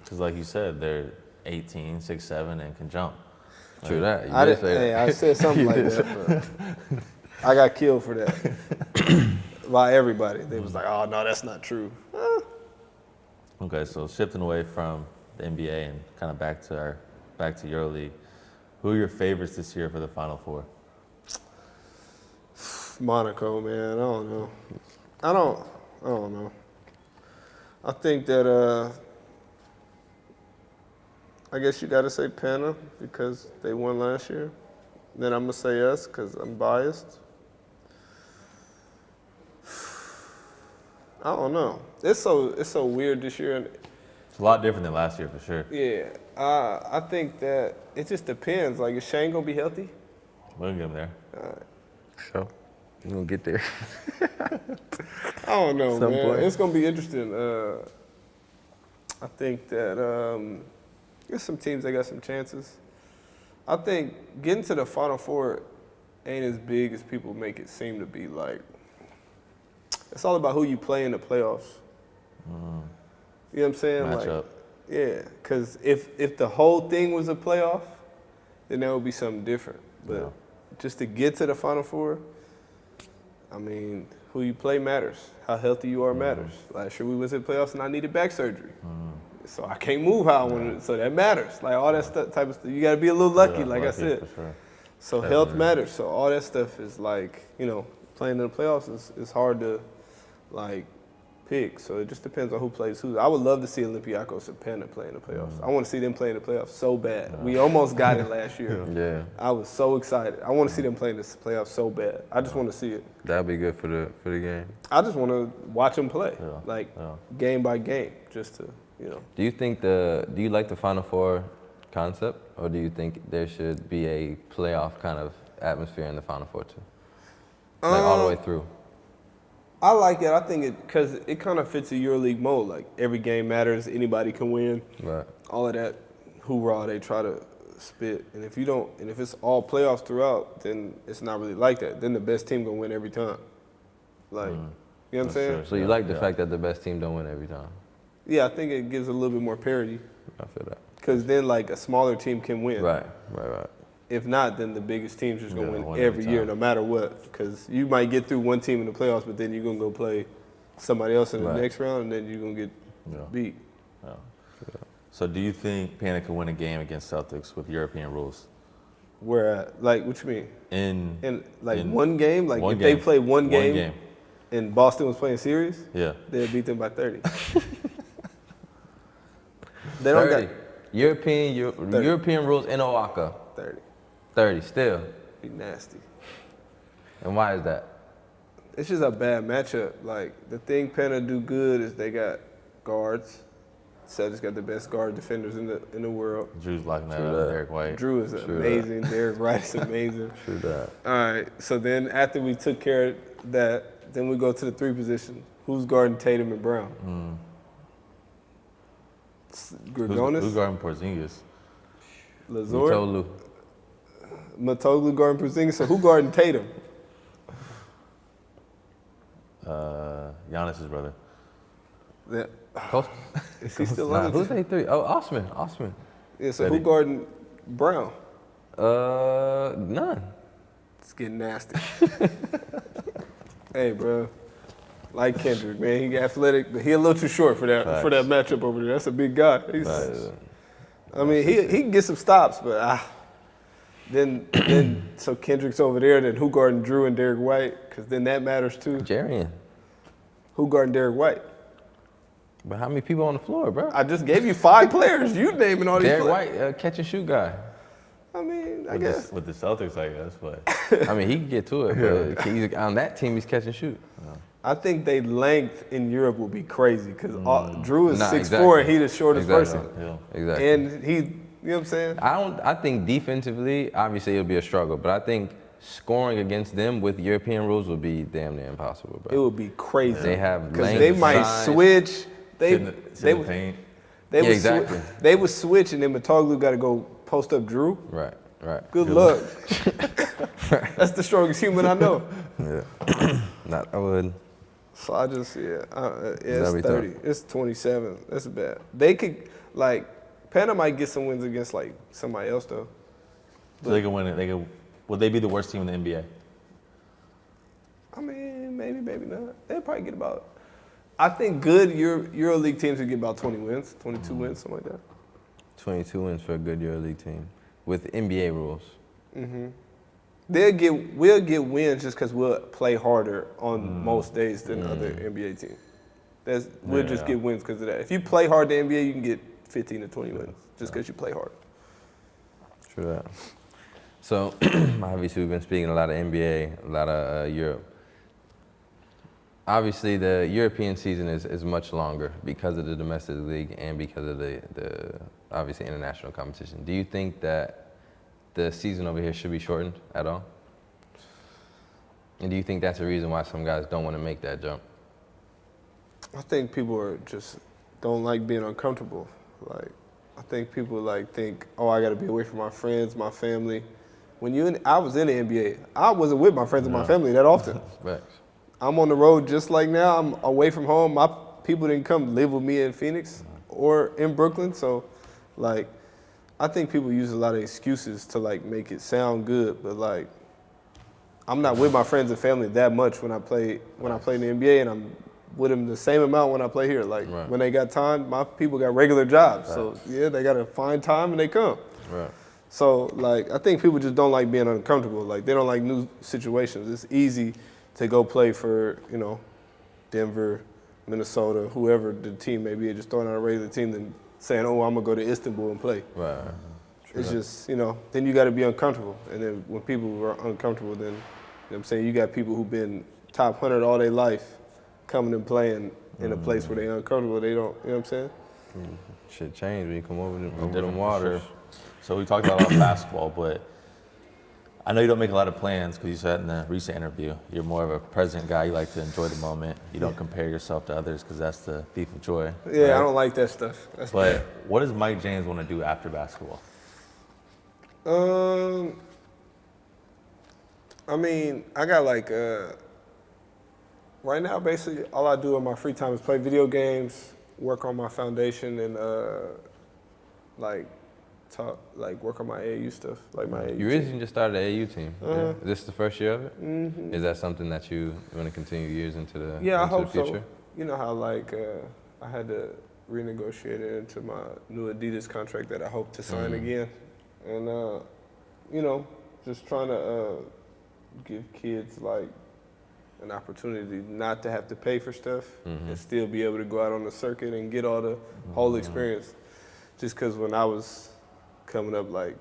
Because like you said, they're 18, 6'7", and can jump. True that. You I did say that. I said something like that, but I got killed for that by everybody. They was like, "Oh no, that's not true." Okay, so shifting away from the NBA and kind of back to EuroLeague, who are your favorites this year for the Final Four? Monaco, man. I don't know. I don't know. I think that I guess you got to say Pana because they won last year. Then I'm gonna say us because I'm biased. I don't know. It's so weird this year. It's a lot different than last year for sure. Yeah, I think that it just depends. Like, is Shane gonna be healthy? We'll get him there. So, we're going to get there. I don't know, Some man. point. It's gonna be interesting. I think that there's some teams that got some chances. I think getting to the Final Four ain't as big as people make it seem to be. Like, it's all about who you play in the playoffs. You know what I'm saying? Matchup. Like, yeah, because if the whole thing was a playoff, then that would be something different. But just to get to the Final Four, I mean, who you play matters. How healthy you are matters. Last year we was in playoffs and I needed back surgery. So I can't move how I wanted. So that matters. Like, all that stuff, type of stuff. You got to be a little lucky, like I said. For sure. So health matters. So all that stuff is like, playing in the playoffs is hard to, like, pick. So it just depends on who plays who. I would love to see Olympiacos and Pana play in the playoffs. I want to see them play in the playoffs so bad. We almost got it last year. Yeah. I was so excited. I want to see them play in the playoffs so bad. I just want to see it. That'd be good for the game. I just want to watch them play, Yeah. game by game, just to, Do you like the Final Four concept, or do you think there should be a playoff kind of atmosphere in the Final Four too? Like all the way through? I like it. I think because it kind of fits a EuroLeague mode. Like, every game matters. Anybody can win. Right. All of that hoorah they try to spit. And if it's all playoffs throughout, then it's not really like that. Then the best team gonna win every time. Like, you know what I'm saying? So you like the fact that the best team don't win every time? Yeah, I think it gives a little bit more parity. I feel that. Because then, like, a smaller team can win. Right. If not, then the biggest team's just going to Yeah, win win every every year, time. no matter what. Because you might get through one team in the playoffs, but then you're going to go play somebody else in the Right. next round, and then you're going to get beat. So do you think Pana could win a game against Celtics with European rules? Where at? Like, what you mean? In One game? Like, one if they game. play one One game, game. and Boston was playing series, Yeah. they'd beat them by 30. They don't 30. got European rules in Oaxaca. 30. 30 still. Be nasty. And why is that? It's just a bad matchup. Like, the thing Penna do good is they got guards. Celtics got the best guard defenders in the world. Drew's locking that up. Derek White. Drew is amazing. Derek White is amazing. True that. All right. So then after we took care of that, then we go to the 3 position. Who's guarding Tatum and Brown? Grigonis? Who's guarding Porzingis? Lazor? Matoglu guarding Porzingis. So who guarding Tatum? Giannis's brother. Yeah. Coast? Is he still on? Who's A3? Oh, Osman. Yeah, so who guarding Brown? None. It's getting nasty. Hey, bro. Like Kendrick, man. He athletic, but he a little too short for that matchup over there. That's a big guy. I mean, he can get some stops, but then so Kendrick's over there. Then who guarding Drew and Derek White? Because then that matters too. Jarian. Who guarding Derek White? But how many people on the floor, bro? I just gave you 5 players. You naming all these Derek players. White, catch and shoot guy. I mean, I guess. With the Celtics, I guess, but. I mean, he can get to it, but he's, on that team, he's catch and shoot. I think they length in Europe will be crazy because Drew is 6'4", exactly. and he's the shortest person. Yeah. Exactly. And he, you know what I'm saying? I think defensively, obviously it'll be a struggle, but I think scoring against them with European rules would be damn near impossible, bro. It would be crazy. They have because length, they might size. switch. They would paint. They would exactly. They would switch, and then Matoglu got to go post up Drew. Right. Good luck. That's the strongest human I know. Yeah. I would. So I just it's That'd be 30. tough. It's 27. That's bad. They could Pana might get some wins against somebody else though. So they can win it. Would they be the worst team in the NBA? I mean, maybe not. They'll probably get about. I think good EuroLeague teams would get about 20 wins, 22 wins, something like that. 22 wins for a good EuroLeague team with NBA rules. Mm-hmm. We'll get wins just because we'll play harder on most days than other NBA teams. We'll just get wins because of that. If you play hard in the NBA, you can get 15 to 20 wins just because you play hard. True that. So, obviously, we've been speaking a lot of NBA, a lot of Europe. Obviously, the European season is much longer because of the domestic league and because of the obviously international competition. Do you think that the season over here should be shortened at all? And do you think that's a reason why some guys don't want to make that jump? I think people don't like being uncomfortable. I think people think, oh, I got to be away from my friends, my family. I was in the NBA, I wasn't with my friends and my family that often. Facts. I'm on the road just like now. I'm away from home. My people didn't come live with me in Phoenix or in Brooklyn. So, I think people use a lot of excuses to make it sound good, but I'm not with my friends and family that much when I play in the NBA, and I'm with them the same amount when I play here. Right. When they got time, my people got regular jobs, so yeah, they gotta find time and they come. Right. So I think people just don't like being uncomfortable. They don't like new situations. It's easy to go play for Denver, Minnesota, whoever the team may be, just throwing out a regular team than saying, oh, I'm going to go to Istanbul and play. Right. It's just, then you got to be uncomfortable. And then when people are uncomfortable, then, you know what I'm saying, you got people who've been top 100 all their life coming and playing in a place where they're uncomfortable. They don't, you know what I'm saying? Shit changed when you come over them waters. Sure. So we talked about basketball, but I know you don't make a lot of plans because you said in the recent interview, you're more of a present guy. You like to enjoy the moment. You don't compare yourself to others because that's the thief of joy. Yeah, right? I don't like that stuff. That's but what does Mike James want to do after basketball? I mean, I got right now basically all I do in my free time is play video games, work on my foundation, and work on my AAU stuff, my AAU. You recently just started the AAU team. Uh-huh. Is this the first year of it? Mm-hmm. Is that something that you want to continue years into the I hope the future? so. You know how I had to renegotiate it into my new Adidas contract that I hope to sign again, and just trying to give kids an opportunity not to have to pay for stuff and still be able to go out on the circuit and get all the whole experience. Just because when I was coming up, my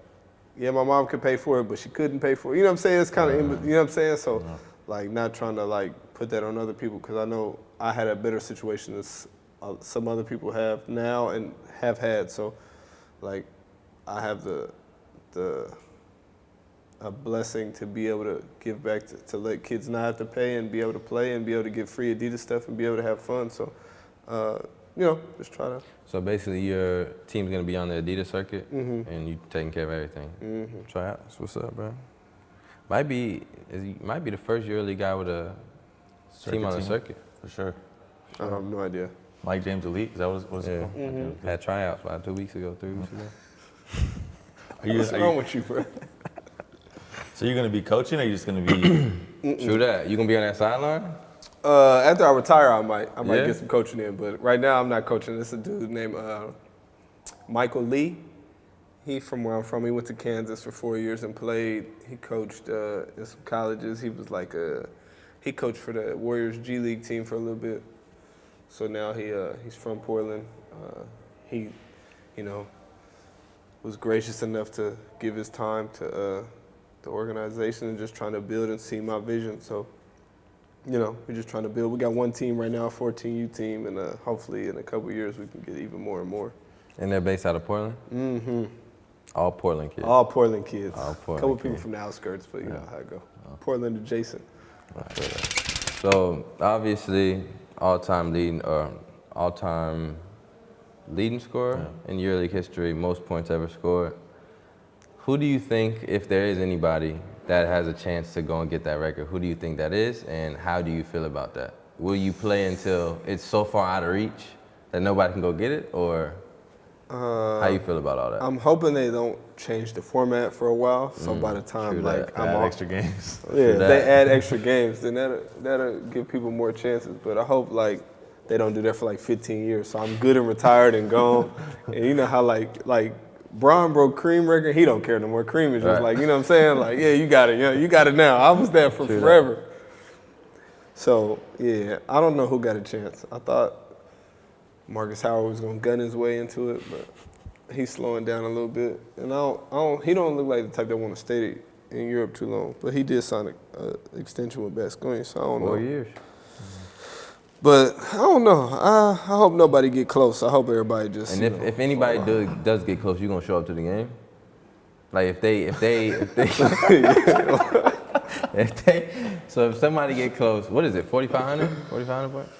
mom could pay for it, but she couldn't pay for it. You know what I'm saying? It's kind of, you know what I'm saying? So, not trying to, put that on other people, because I know I had a better situation than some other people have now and have had. So, like, I have a blessing to be able to give back to let kids not have to pay and be able to play and be able to get free Adidas stuff and be able to have fun. So, just try to. So basically, your team's gonna be on the Adidas circuit, and you taking care of everything. Try out. That's what's up, bro. Might be the first EuroLeague guy with a team on the circuit. For sure. I have no idea. Mike James Elite, is that what it's called? Had tryouts about 2 weeks ago, 3 weeks ago. What's wrong with you, bro? So you're gonna be coaching, or are you just gonna be? True that. You gonna be on that sideline? After I retire, I might Yeah? get some coaching in, but right now I'm not coaching. This is a dude named Michael Lee. He from where I'm from. He went to Kansas for 4 years and played. He coached in some colleges. He was he coached for the Warriors G League team for a little bit. So now he's from Portland. He, was gracious enough to give his time to the organization and just trying to build and see my vision. So, we're just trying to build. We got one team right now, a 14U team, and hopefully in a couple of years we can get even more and more. And they're based out of Portland? Mm-hmm. All Portland kids? All Portland kids. All Portland a couple kids. people from the outskirts, but you know how it go. Portland adjacent. I feel that. So obviously, all-time leading scorer in EuroLeague history, most points ever scored. Who do you think, if there is anybody that has a chance to go and get that record, who do you think that is, and how do you feel about that? Will you play until it's so far out of reach that nobody can go get it, or how you feel about all that? I'm hoping they don't change the format for a while, so by the time I'm Add extra games. Yeah, if they add extra games, then that'll give people more chances. But I hope they don't do that for 15 years. So I'm good and retired and gone. And you know how like Bron broke Kareem record, he don't care no more. Kareem is just you know what I'm saying? Yeah, you got it. Yeah, you got it now. I was there for forever. So yeah, I don't know who got a chance. I thought Marcus Howard was gonna gun his way into it, but he's slowing down a little bit. And he don't look like the type that want to stay in Europe too long. But he did sign an extension with Baskonia, so I don't know. 4 years. But I don't know. I hope nobody get close. I hope everybody just. And if anybody does get close, you gonna show up to the game? If somebody get close, what is it? 4,500? 4,500 points?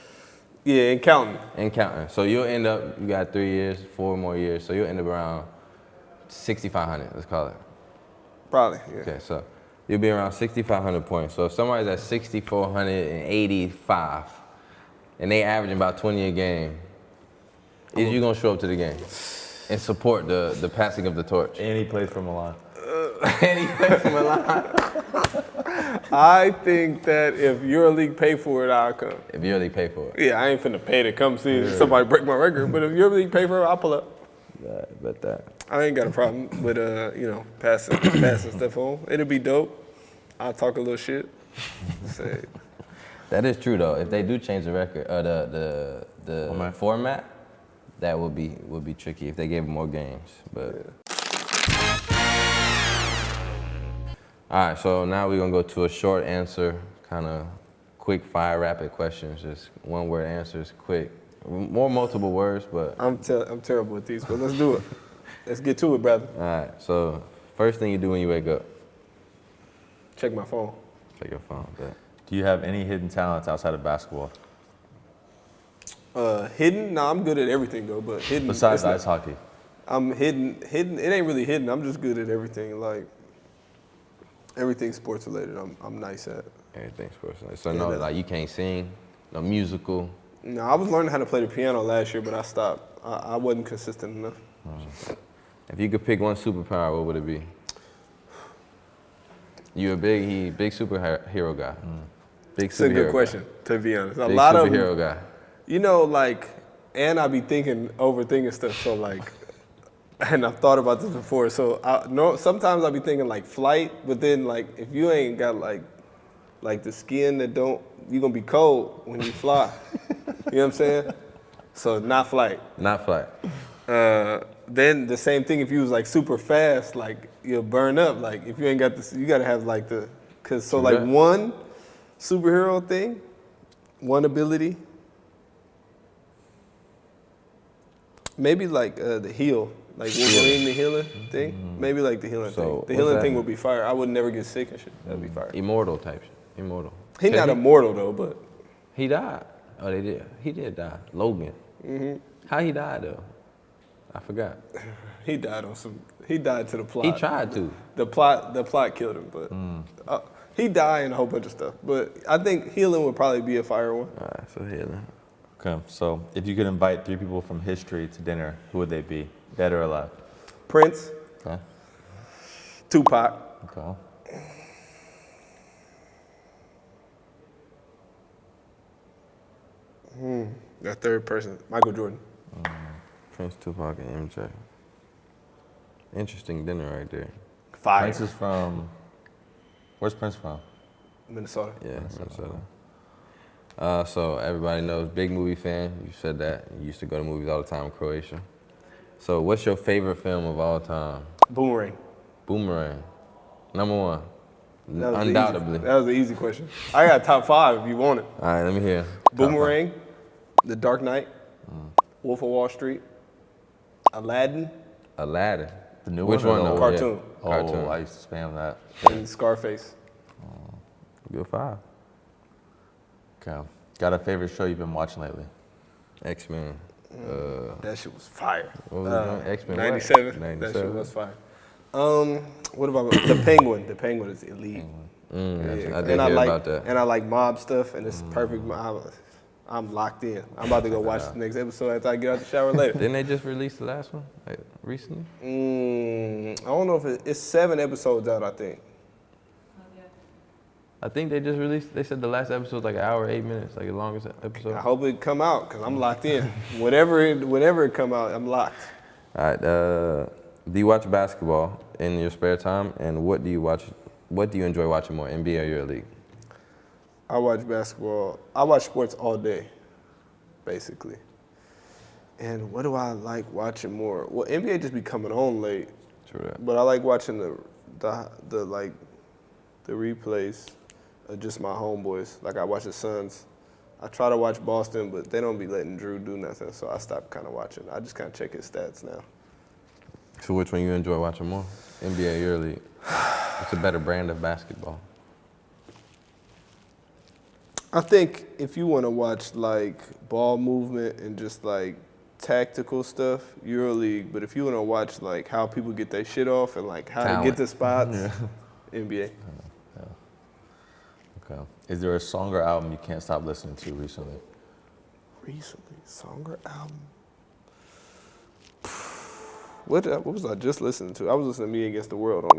Yeah, and counting. And counting. So you'll end up. You got 3 years, 4 more years. So you'll end up around 6,500. Let's call it. Probably. Yeah. Okay, so you'll be around 6,500 points. So if somebody's at 6,485. And they averaging about 20 a game, is you gonna show up to the game and support the passing of the torch? And he plays for Milan. And he plays for Milan. I think that if EuroLeague pay for it, I'll come. If EuroLeague pay for it. Yeah, I ain't finna pay to come see somebody break my record, but if EuroLeague pay for it, I'll pull up. Yeah, I bet that. I ain't got a problem with passing stuff on. It'll be dope. I'll talk a little shit. Say. That is true though. If they do change the record, the format, that would be tricky if they gave more games. But all right, so now we're gonna go to a short answer, kind of quick fire, rapid questions, just one word answers, quick, more multiple words, but I'm terrible at these, but let's do it. Let's get to it, brother. all right. So first thing you do when you wake up, Check my phone. check your phone. Bet. Do you have any hidden talents outside of basketball? Hidden? Nah, I'm good at everything though, but hidden. Besides ice hockey? I'm hidden. It ain't really hidden. I'm just good at everything. Everything sports related. I'm nice at. Everything's personal. So you can't sing, no musical. No, I was learning how to play the piano last year, but I stopped. I wasn't consistent enough. If you could pick one superpower, what would it be? You a big superhero guy. Big It's a good superhero question, to be honest. guy. A lot of superhero guy. and I be overthinking stuff. So and I've thought about this before. So sometimes I be thinking flight, but then if you ain't got the skin that you gonna be cold when you fly. You know what I'm saying? So not flight. Not flight. Then the same thing if you was super fast, you'll burn up. If you ain't got this, you gotta have one superhero thing, one ability. Maybe like the heal, like Wolverine, the healing thing. Maybe like the healing thing. The healing thing would be fire. I would never get sick and shit. That'd be fire. Immortal type shit. Immortal. He's not immortal though, but he died. Oh, they did. He did die. Logan. How he died though? I forgot. He died on some. He died to the plot. He tried to. The plot killed him, but he died and a whole bunch of stuff. But I think healing would probably be a fire one. All right, so healing. Okay, so if you could invite 3 people from history to dinner, who would they be, dead or alive? Prince. Okay. Tupac. Okay. That third person, Michael Jordan. Prince, Tupac, and MJ. Interesting dinner right there. Fire. Prince is from, where's Prince from? Minnesota. Yeah, Minnesota. So everybody knows, big movie fan. You said that. You used to go to movies all the time in Croatia. So what's your favorite film of all time? Boomerang. Boomerang. Number 1. That was Undoubtedly. That was an easy question. I got top 5 if you want it. All right, let me hear. Boomerang, The Dark Knight, Wolf of Wall Street, Aladdin, Aladdin. The new Which one? one though? Cartoon. Oh, Cartoon. I used to spam that. and Scarface. Good 5. Okay. Got a favorite show you've been watching lately? X-Men. That shit was fire. What was it doing? X-Men. 97. 97. That shit was fire. What about The Penguin? The Penguin is elite. I did And hear I like about that. and I like mob stuff, and it's perfect. I'm locked in. I'm about to go watch the next episode after I get out the shower later. Didn't they just release the last one like, recently? I don't know if it's 7 episodes out. I think. I think they just released. They said the last episode was like an hour, 8 minutes, like the longest I episode. hope it come out because I'm locked in. Whenever it come out, I'm locked. All right. Do you watch basketball in your spare time? And what do you watch? What do you enjoy watching more, NBA or EuroLeague? I watch basketball. I watch sports all day, basically. And what do I like watching more? Well, NBA just be coming on late. True that. But I like watching the replays of just my homeboys. Like I watch the Suns. I try to watch Boston, but they don't be letting Drew do nothing, so I stopped kind of watching. I just kind of check his stats now. So which one you enjoy watching more, NBA or EuroLeague? What's a better brand of basketball? I think if you want to watch like ball movement and just like tactical stuff, EuroLeague. But if you want to watch like how people get their shit off and like how to get to spots, NBA. Okay. Is there a song or album you can't stop listening to recently? Recently, song or album? What was I just listening to? I was listening to Me Against the World on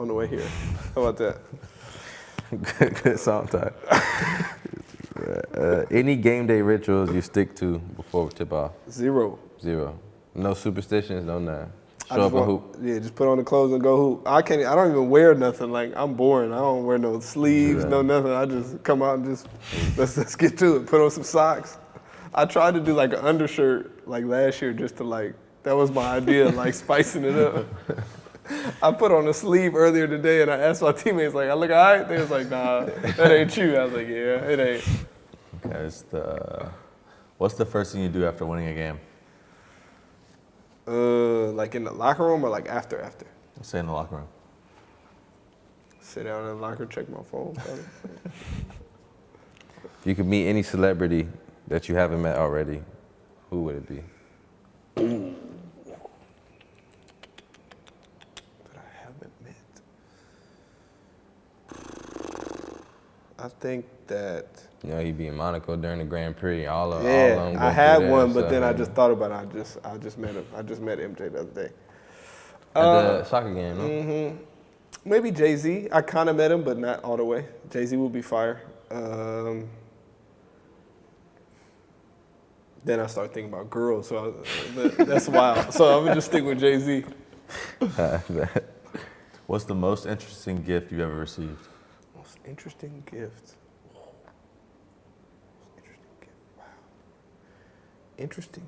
the way here. How about that? Good song type. Any game day rituals you stick to before tip off? Zero. No superstitions, no nothing. I Show just up and hoop. Yeah, just put on the clothes and go hoop. I don't even wear nothing. Like I'm boring. I don't wear no sleeves, no nothing. I just come out and just let's get to it. Put on some socks. I tried to do like an undershirt like last year just to like that was my idea, like spicing it up. I put on a sleeve earlier today and I asked my teammates like, I look all right? They was like, nah, that ain't you. I was like, yeah, it ain't. Okay, what's the first thing you do after winning a game? Like in the locker room or like after? Let's say in the locker room. Sit down in the locker, check my phone. If you could meet any celebrity that you haven't met already, who would it be? That I haven't met. I think that. You know, he'd be in Monaco during the Grand Prix. All of Yeah, them I had one, but then I just thought about it. I just met him. I just met MJ the other day. At the soccer game, no? Maybe Jay-Z. I kind of met him, but not all the way. Jay-Z would be fire. Then I start thinking about girls, so that's wild. So I'm gonna just stick with Jay-Z. What's the most interesting gift you've ever received? Most interesting gift. Wow. Interesting.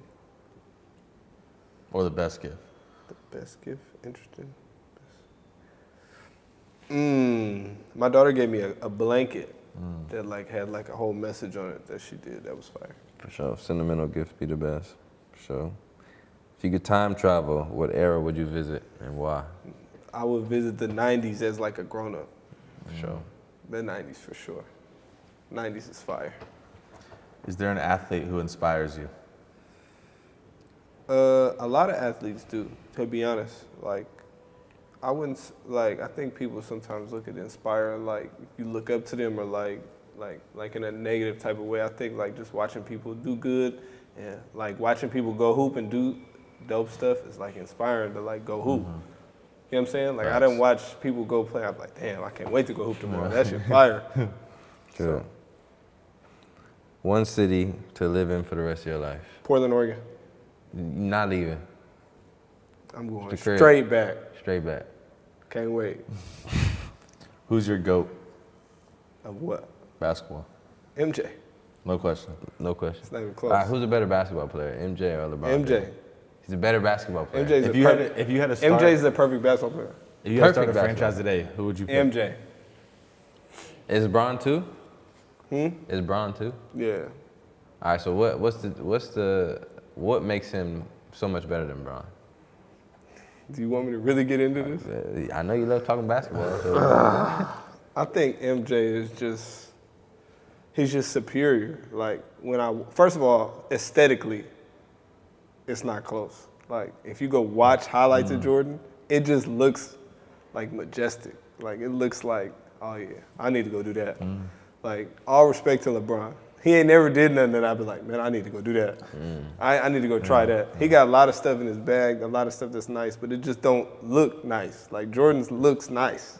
Or the best gift? The best gift. Interesting. My daughter gave me a blanket that like had like a whole message on it that she did. That was fire. For sure. Sentimental gifts be the best. For sure. If you could time travel, what era would you visit and why? I would visit the 90s as like a grown-up. For sure. The 90s for sure. 90s is fire. Is there an athlete who inspires you? A lot of athletes do, to be honest. Like, I wouldn't, like, I think people sometimes look at inspire, like, you look up to them or like in a negative type of way. I think, like, just watching people do good and, like, watching people go hoop and do dope stuff is, like, inspiring to, like, go hoop. You know what I'm saying? Like, I didn't watch people go play. I'm like, damn, I can't wait to go hoop tomorrow. That shit fire. True. One city to live in for the rest of your life. Portland, Oregon. Not leaving. I'm going The crib. straight back. Straight back. Can't wait. Who's your GOAT? Of what? Basketball. MJ. No question. No question. It's not even close. All right, who's a better basketball player, MJ or LeBron? MJ. James? He's a better basketball player. MJ's If you had a start, MJ's the perfect basketball player. if you had to start a perfect franchise today, who would you pick? MJ. Is Bron too? Is Bron too? Yeah. All right, so what makes him so much better than Bron? Do you want me to really get into this? I know you love talking basketball. So. I think MJ is just, he's just superior. Like, first of all, aesthetically, it's not close. Like, if you go watch highlights of Jordan, it just looks, like, majestic. Like, it looks like, oh, yeah, I need to go do that. Like, all respect to LeBron. He ain't never did nothing that I'd be like, man, I need to go do that. I need to go try that. He got a lot of stuff in his bag, a lot of stuff that's nice, but it just don't look nice. Like, Jordan's looks nice.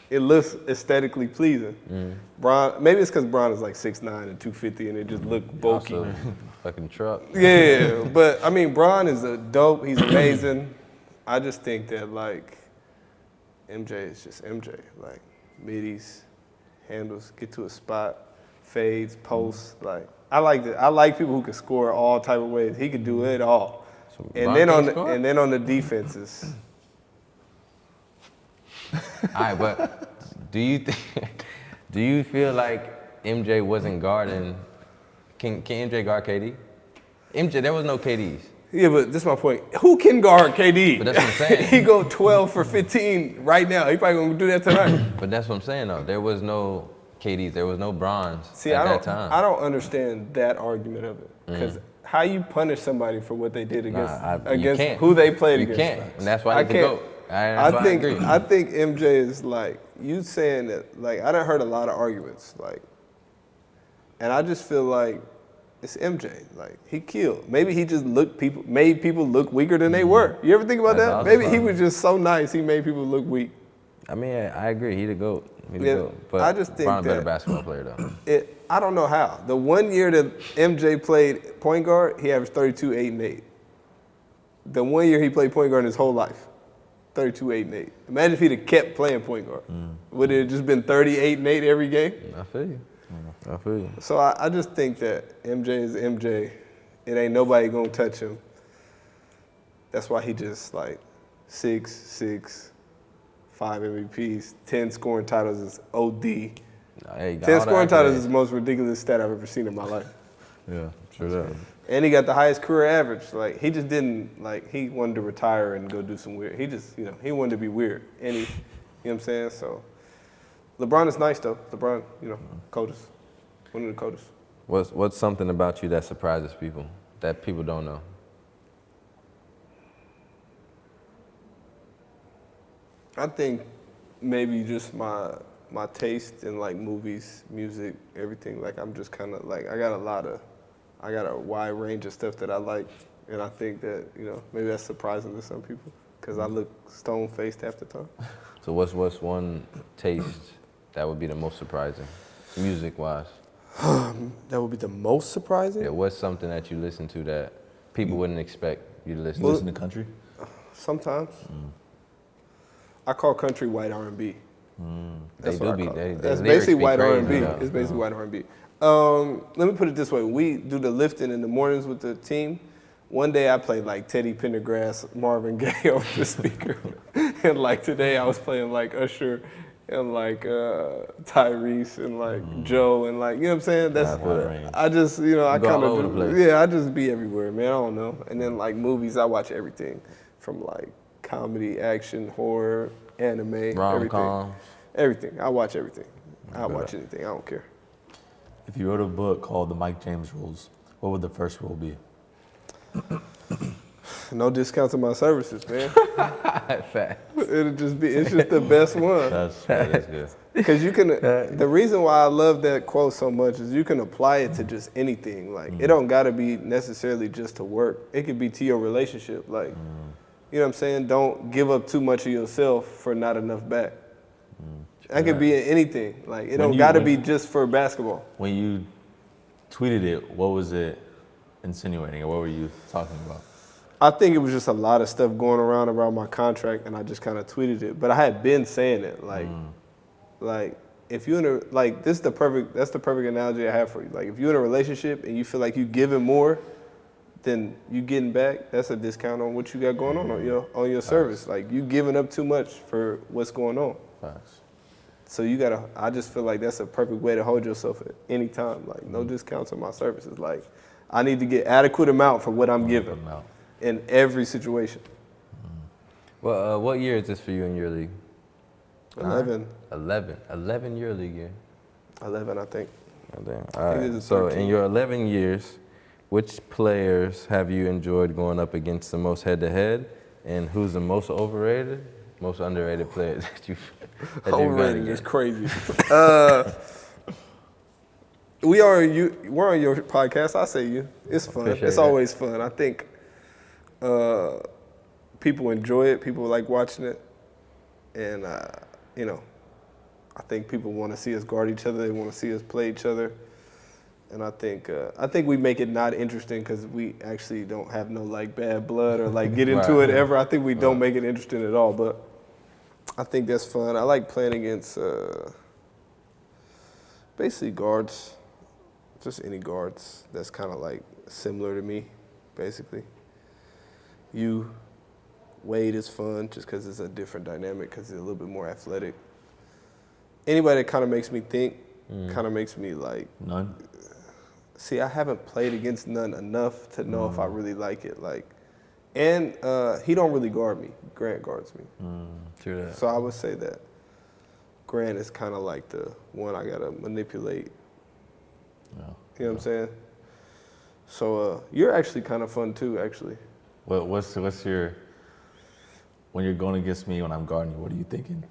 It looks aesthetically pleasing. Bron, maybe it's because Bron is like 6'9" and 250 and it just look bulky. Also, fucking truck. Yeah, but I mean, Bron is a dope. He's amazing. I just think that, like, MJ is just MJ. Like, middies, handles, get to a spot, fades, posts. Like, I like people who can score all type of ways. He could do it all. So And then on the defenses. All right, but do you feel like MJ wasn't guarding? Can MJ guard KD? MJ, there was no KDs. Yeah, but this is my point. Who can guard KD? But that's what I'm saying. He go 12 for 15 right now. He probably gonna do that tonight. But that's what I'm saying though. There was no KDs. There was no bronze See, at that time. I don't understand that argument of it. Because how you punish somebody for what they did against who they played against? You can't, and that's why I go. I think MJ is like, you saying that, like, I done heard a lot of arguments, like, and I just feel like it's MJ. Like, he killed. Maybe he just made people look weaker than they were. You ever think about that? Maybe he was just so nice, he made people look weak. I mean, I agree. He the GOAT. But I just think Bron's a better basketball player though. I don't know how. The 1 year that MJ played point guard, he averaged 32, 8, and 8. The 1 year he played point guard in his whole life, 32, 8, and 8. Imagine if he'd have kept playing point guard. Would it have just been 38 and 8 every game? I feel you. So I just think that MJ is MJ. It ain't nobody gonna touch him. That's why he just like 6'6", 5 MVPs, 10 scoring titles is OD. 10 scoring titles is the most ridiculous stat I've ever seen in my life. Yeah, sure does. And he got the highest career average. Like, he just didn't, like, he wanted to retire and go do some weird. He just, he wanted to be weird. And you know what I'm saying? So, LeBron is nice, though. LeBron, coldest. One of the coldest. What's something about you that surprises people, that people don't know? I think maybe just my taste in, like, movies, music, everything. Like, I'm just kind of, like, I got a wide range of stuff that I like, and I think that, maybe that's surprising to some people, because I look stone-faced half the time. So what's one taste that would be the most surprising, music-wise? That would be the most surprising? Yeah, what's something that you listen to that people wouldn't expect you to listen You to? listen to country? Sometimes. I call country white R&B. That's what I call it. That's basically white R&B. It's basically white R&B. Let me put it this way. We do the lifting in the mornings with the team. One day I played like Teddy Pendergrass, Marvin Gaye over the speaker. And like today I was playing like Usher and like Tyrese and like Joe and like, you know what I'm saying? That's I just, you know, I kind of I just be everywhere, man. I don't know. And then like movies, I watch everything from like comedy, action, horror, anime, rom-com. Everything. I watch everything. I watch anything. I don't care. If you wrote a book called The Mike James Rules, what would the first rule be? No discounts on my services, man. Fact. It'll just be, it's just the best one. That's good. Because you can, the reason why I love that quote so much is you can apply it to just anything. Like, it don't got to be necessarily just to work. It could be to your relationship. Like, you know what I'm saying? Don't give up too much of yourself for not enough back. That could be in anything. Like, it don't got to be just for basketball. When you tweeted it, what was it insinuating, or what were you talking about? I think it was just a lot of stuff going around about my contract, and I just kind of tweeted it. But I had been saying it, like if you're in a, like, that's the perfect analogy I have for you. Like, if you're in a relationship and you feel like you're giving more than you getting back, that's a discount on what you got going on your service. Like, you giving up too much for what's going on. Facts. So I just feel like that's a perfect way to hold yourself at any time. Like, no discounts on my services. Like, I need to get adequate amount for what I'm giving in every situation. Well, what year is this for you in your league? 11. 11 year league year. 11, I think. All right. So in your 11 years, which players have you enjoyed going up against the most head-to-head, and who's the most overrated, most underrated player that you've overrated is crazy. We're on your podcast. I say you. It's fun. It's always fun. I think people enjoy it. People like watching it, and you know, I think people want to see us guard each other. They want to see us play each other, and I think we make it not interesting because we actually don't have no like bad blood or like get into it ever. I think we don't make it interesting at all, but I think that's fun. I like playing against basically guards, just any guards that's kind of like similar to me, basically. Wade is fun just because it's a different dynamic because he's a little bit more athletic. Anybody that kind of makes me think, kind of makes me like. None? See, I haven't played against none enough to know if I really like it. Like, and he don't really guard me. Grant guards me. True that. So I would say that Grant is kind of like the one I got to manipulate. Yeah. You know what I'm saying? So you're actually kind of fun too, actually. Well, what's your, when you're going against me when I'm guarding you, what are you thinking?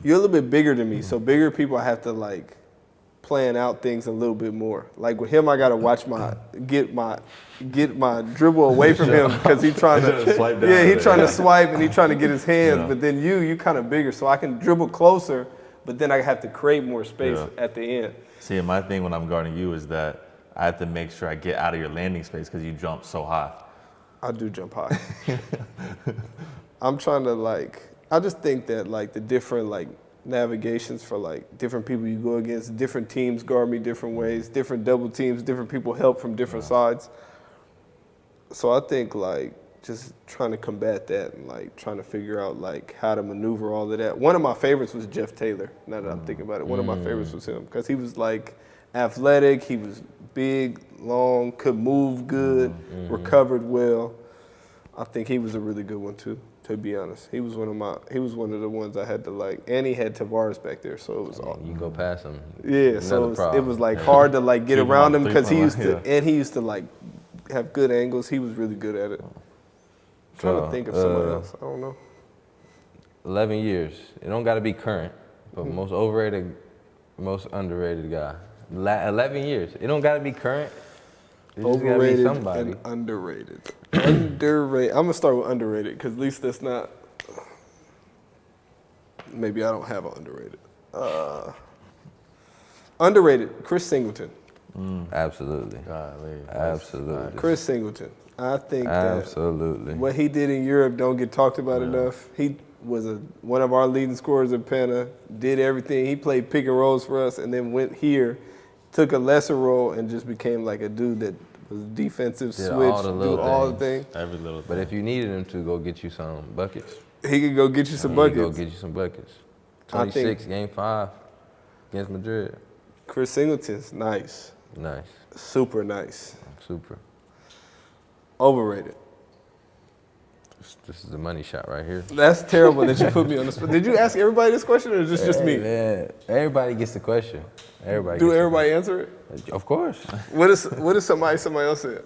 You're a little bit bigger than me, so bigger people I have to like plan out things a little bit more. Like with him, I gotta watch get my dribble away from him because he's trying to he's trying to swipe and he's trying to get his hands. Yeah. But then you kind of bigger, so I can dribble closer, but then I have to create more space at the end. See, my thing when I'm guarding you is that I have to make sure I get out of your landing space because you jump so high. I do jump high. I'm trying to I just think that the different navigations for different people you go against, different teams guard me different ways, different double teams, different people help from different sides. So I think just trying to combat that and trying to figure out how to maneuver all of that. One of my favorites was Jeff Taylor. Now that I'm thinking about it, one of my favorites was him because he was athletic, he was big, long, could move good, recovered well. I think he was a really good one too. To be honest, he was one of the ones I had to and he had Tavares back there, so it was all. You can go past him. Yeah, so it was hard to get around him because he used to have good angles. He was really good at it. I'm trying to think of someone else. I don't know. 11 years. It don't got to be current, but most overrated, most underrated guy. 11 years. It don't got to be current. It Overrated just gotta be somebody. And underrated. Underrated. I'm gonna start with underrated because at least that's not. Maybe I don't have an underrated. Underrated. Chris Singleton. Absolutely. Absolutely. Chris Singleton. I think that what he did in Europe don't get talked about enough. He was one of our leading scorers in Pana. Did everything. He played pick and rolls for us, and then went here. Took a lesser role and just became a dude that was defensive, switch, do all the things. Every little thing. But if you needed him to go get you some buckets. He could go get you some buckets. He could go get you some buckets. 26, Game 5 against Madrid. Chris Singleton's nice. Nice. Super nice. Super. Overrated. This is the money shot right here. That's terrible that you put me on the spot. Did you ask everybody this question or is this just me? Man, everybody gets the question. Do everybody answer it? Of course. What is somebody else said?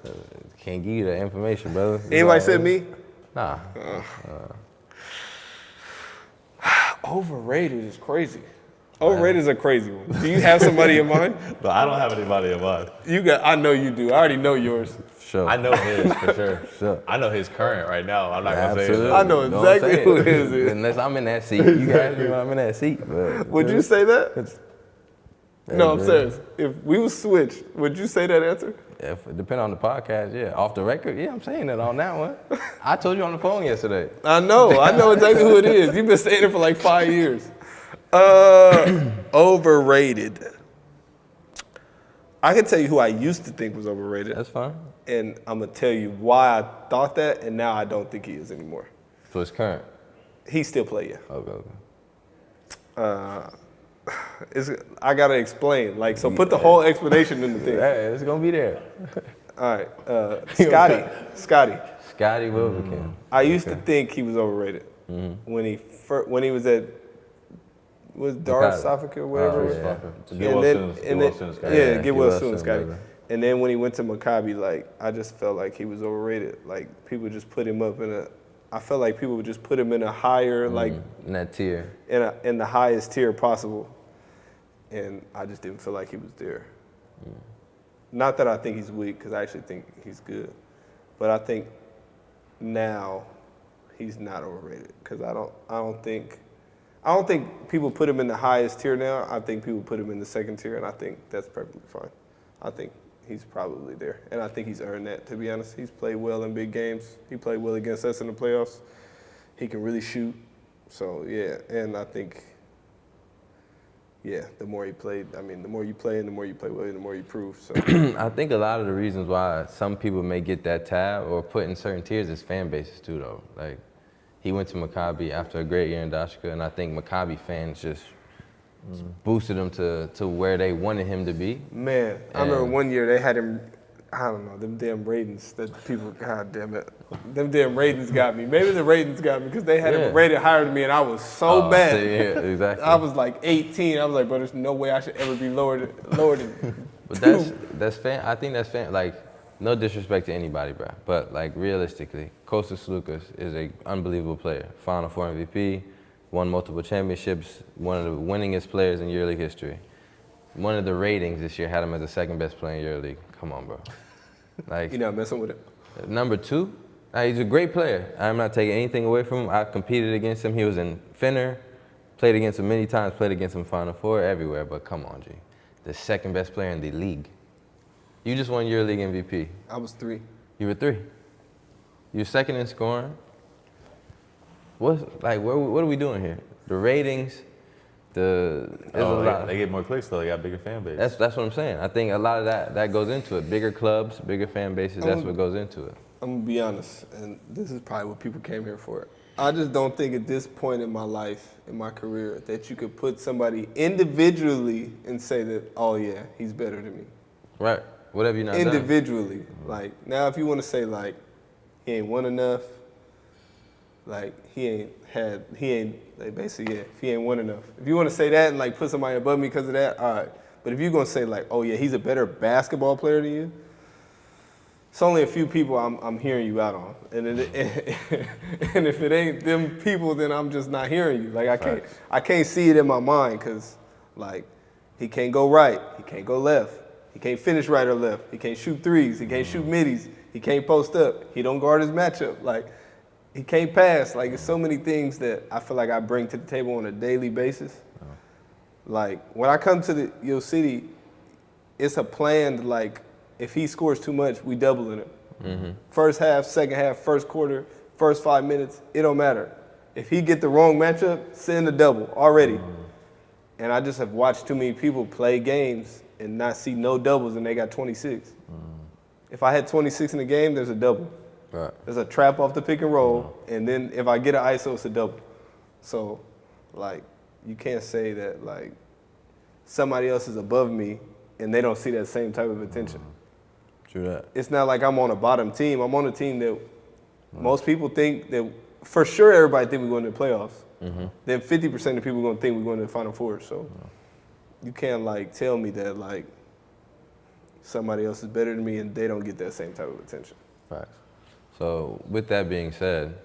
Can't give you that information, brother. Anybody said me? Nah. Overrated is crazy. Overrated is a crazy one. Do you have somebody in mind? No, I don't have anybody in mind. I know you do. I already know yours. Sure. I know his for sure. Sure. I know his current right now. I'm not gonna say Absolutely. it. I know exactly who his is. Unless I'm in that seat. You can ask me when I'm in that seat. But, Would you say that? No, I'm man. serious. If we would switch, would you say that answer? Depending on the podcast, yeah. Off the record, yeah, I'm saying that on that one. I told you on the phone yesterday. I know exactly who it is. You've been saying it for like 5 years. Overrated. I can tell you who I used to think was overrated. That's fine. And I'm going to tell you why I thought that, and now I don't think he is anymore. So it's current. He still play, yeah. Okay. I got to explain. Like, so put the whole explanation in the thing. Hey, it's going to be there. All right. Scotty. Scotty Wilbekin. I used to think he was overrated when he was at Dar Safika or whatever. Get well soon, Scotty. And then when he went to Maccabi, like I just felt like he was overrated. Like people just put him up I felt like people would just put him in a higher in that tier. in the highest tier possible. And I just didn't feel like he was there. Not that I think he's weak, because I actually think he's good. But I think now he's not overrated, because I don't think people put him in the highest tier now. I think people put him in the second tier, and I think that's perfectly fine. I think he's probably there, and I think he's earned that, to be honest. He's played well in big games. He played well against us in the playoffs. He can really shoot. So, yeah, and I think, the more he played, the more you play and the more you play well, the more you prove. So I think a lot of the reasons why some people may get that tab or put in certain tiers is fan bases too, though. Like, he went to Maccabi after a great year in Dashka, and I think Maccabi fans just boosted him to where they wanted him to be. Man, I remember one year they had him, I don't know, them damn ratings that people, God damn it. Them damn ratings got me. Maybe the ratings got me because they had him rated higher than me, and I was so bad. Yeah, exactly. I was like 18. I was like, bro, there's no way I should ever be lower than But that's fan. I think that's fan. Like, no disrespect to anybody, bro. But like realistically, Kostas Sloukas is an unbelievable player. Final Four MVP, won multiple championships, one of the winningest players in EuroLeague history. One of the ratings this year had him as the second best player in EuroLeague. Come on, bro. Like, You're not messing with it. Number 2, he's a great player. I'm not taking anything away from him. I competed against him. He was in Finner, played against him many times, played against him Final Four, everywhere. But come on, G. The second best player in the league. You just won EuroLeague MVP. I was 3. You were 3. You're second in scoring. What are we doing here? The ratings, they get more clicks though. They got bigger fan base. That's what I'm saying. I think a lot of that goes into it. Bigger clubs, bigger fan bases. That's what goes into it. I'm gonna be honest, and this is probably what people came here for. I just don't think at this point in my life, in my career, that you could put somebody individually and say that, oh yeah, he's better than me. Right. What have you not individually. done? Like, now if you want to say like, he ain't won enough, like if he ain't won enough. If you want to say that and like put somebody above me because of that, all right. But if you're gonna say like, oh yeah, he's a better basketball player than you, it's only a few people I'm hearing you out on, and if it ain't them people, then I'm just not hearing you. Like I can't see it in my mind, because like he can't go right, he can't go left, he can't finish right or left, he can't shoot threes, he can't shoot middies, he can't post up, he don't guard his matchup, like he can't pass. Like there's so many things that I feel like I bring to the table on a daily basis. Like when I come to your city, it's a planned like. If he scores too much, we doubling him. Mm-hmm. First half, second half, first quarter, first 5 minutes, it don't matter. If he get the wrong matchup, send a double already. Mm-hmm. And I just have watched too many people play games and not see no doubles, and they got 26. Mm-hmm. If I had 26 in the game, there's a double. Right. There's a trap off the pick and roll, and then if I get an ISO, it's a double. So, like, you can't say that like somebody else is above me and they don't see that same type of attention. True that. It's not like I'm on a bottom team. I'm on a team that most people think that for sure everybody think we're going to the playoffs. Then 50% of people are going to think we're going to the Final Four. So you can't like tell me that like somebody else is better than me and they don't get that same type of attention. Facts. So with that being said,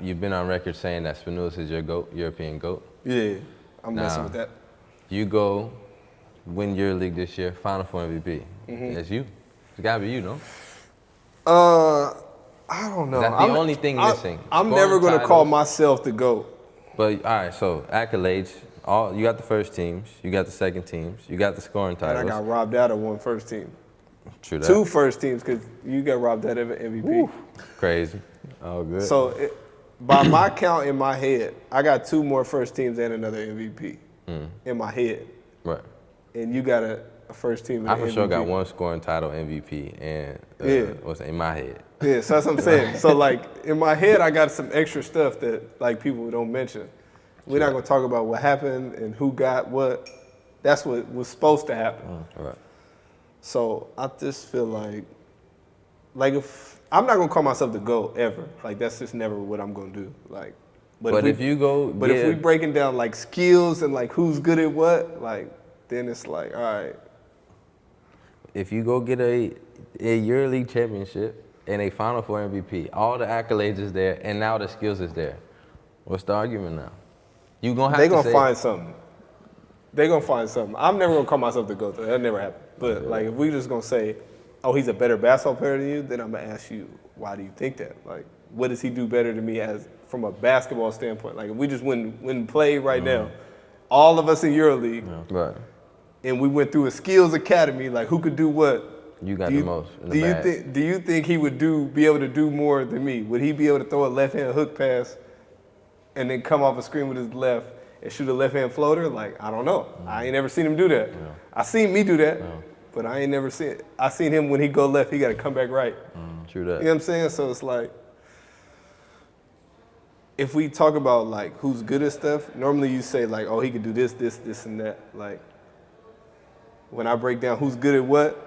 you've been on record saying that Spinoza is your GOAT, European GOAT. Yeah, I'm messing with that. You go win EuroLeague this year, Final Four MVP. That's you. It's gotta be you, no? I don't know. That's the only thing missing. I'm never going to call myself the GOAT. But all right, so accolades. You got the first teams, you got the second teams, you got the scoring titles. And I got robbed out of one first team. True that. 2 first teams because you got robbed out of an MVP. Woo. Crazy. Oh, good. So by my count in my head, I got 2 more first teams and another MVP in my head. Right. And you got a first team and I an for sure MVP. got 1 scoring title MVP and what's in my head. Yeah, so that's what I'm saying. So like in my head, I got some extra stuff that like people don't mention. We're not gonna talk about what happened and who got what. That's what was supposed to happen. Right. So I just feel like if I'm not gonna call myself the GOAT ever. Like that's just never what I'm gonna do. Like, But if we breaking down like skills and like who's good at what, like then it's like all right. If you go get a EuroLeague championship and a Final Four MVP, all the accolades is there, and now the skills is there. What's the argument now? You gonna have They to gonna say, find something. They gonna find something. I'm never gonna call myself the GOAT. That never happened. But like if we just gonna say, oh, he's a better basketball player than you, then I'm gonna ask you, why do you think that? Like, what does he do better than me as from a basketball standpoint? Like if we just wouldn't play right now, all of us in EuroLeague, right? and we went through a skills academy, like who could do what? You got the most in the bag. Do you think he would be able to do more than me? Would he be able to throw a left-hand hook pass and then come off a screen with his left and shoot a left-hand floater? Like, I don't know. I ain't never seen him do that. I seen me do that, but I ain't never seen it. I seen him when he go left, he got to come back right. True that. You know what I'm saying? So it's like, if we talk about like who's good at stuff, normally you say like, oh, he could do this, this, this, and that. Like, when I break down who's good at what,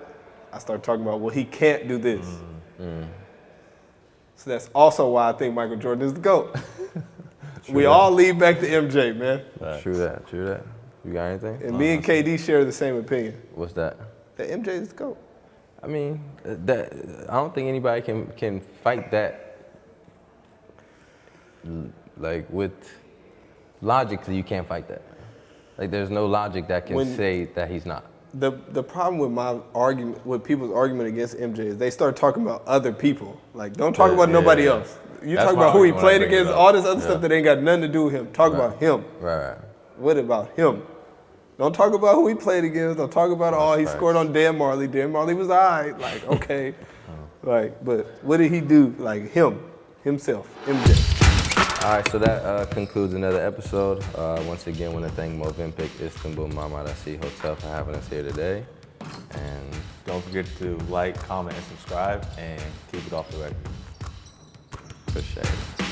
I start talking about, well, he can't do this. So that's also why I think Michael Jordan is the GOAT. We all lead back to MJ, man. True that. True that. You got anything? And me and KD share the same opinion. What's that? That MJ is the GOAT. I mean, I don't think anybody can fight that. Like with logically, you can't fight that. Like there's no logic that can say that he's not. The problem with my argument, with people's argument against MJ is they start talking about other people. Like don't talk about nobody else. You talk about who he played against, all this other stuff that ain't got nothing to do with him. Talk about him. Right. What about him? Don't talk about who he played against. Don't talk about he scored on Dan Marley. Dan Marley was all right. Like, okay. Like, but what did he do? Like himself, MJ. All right, so that concludes another episode. Once again, want to thank Movenpick Istanbul Marmarasi Hotel for having us here today. And Don't forget to like, comment, and subscribe, and keep it off the record. appreciate it.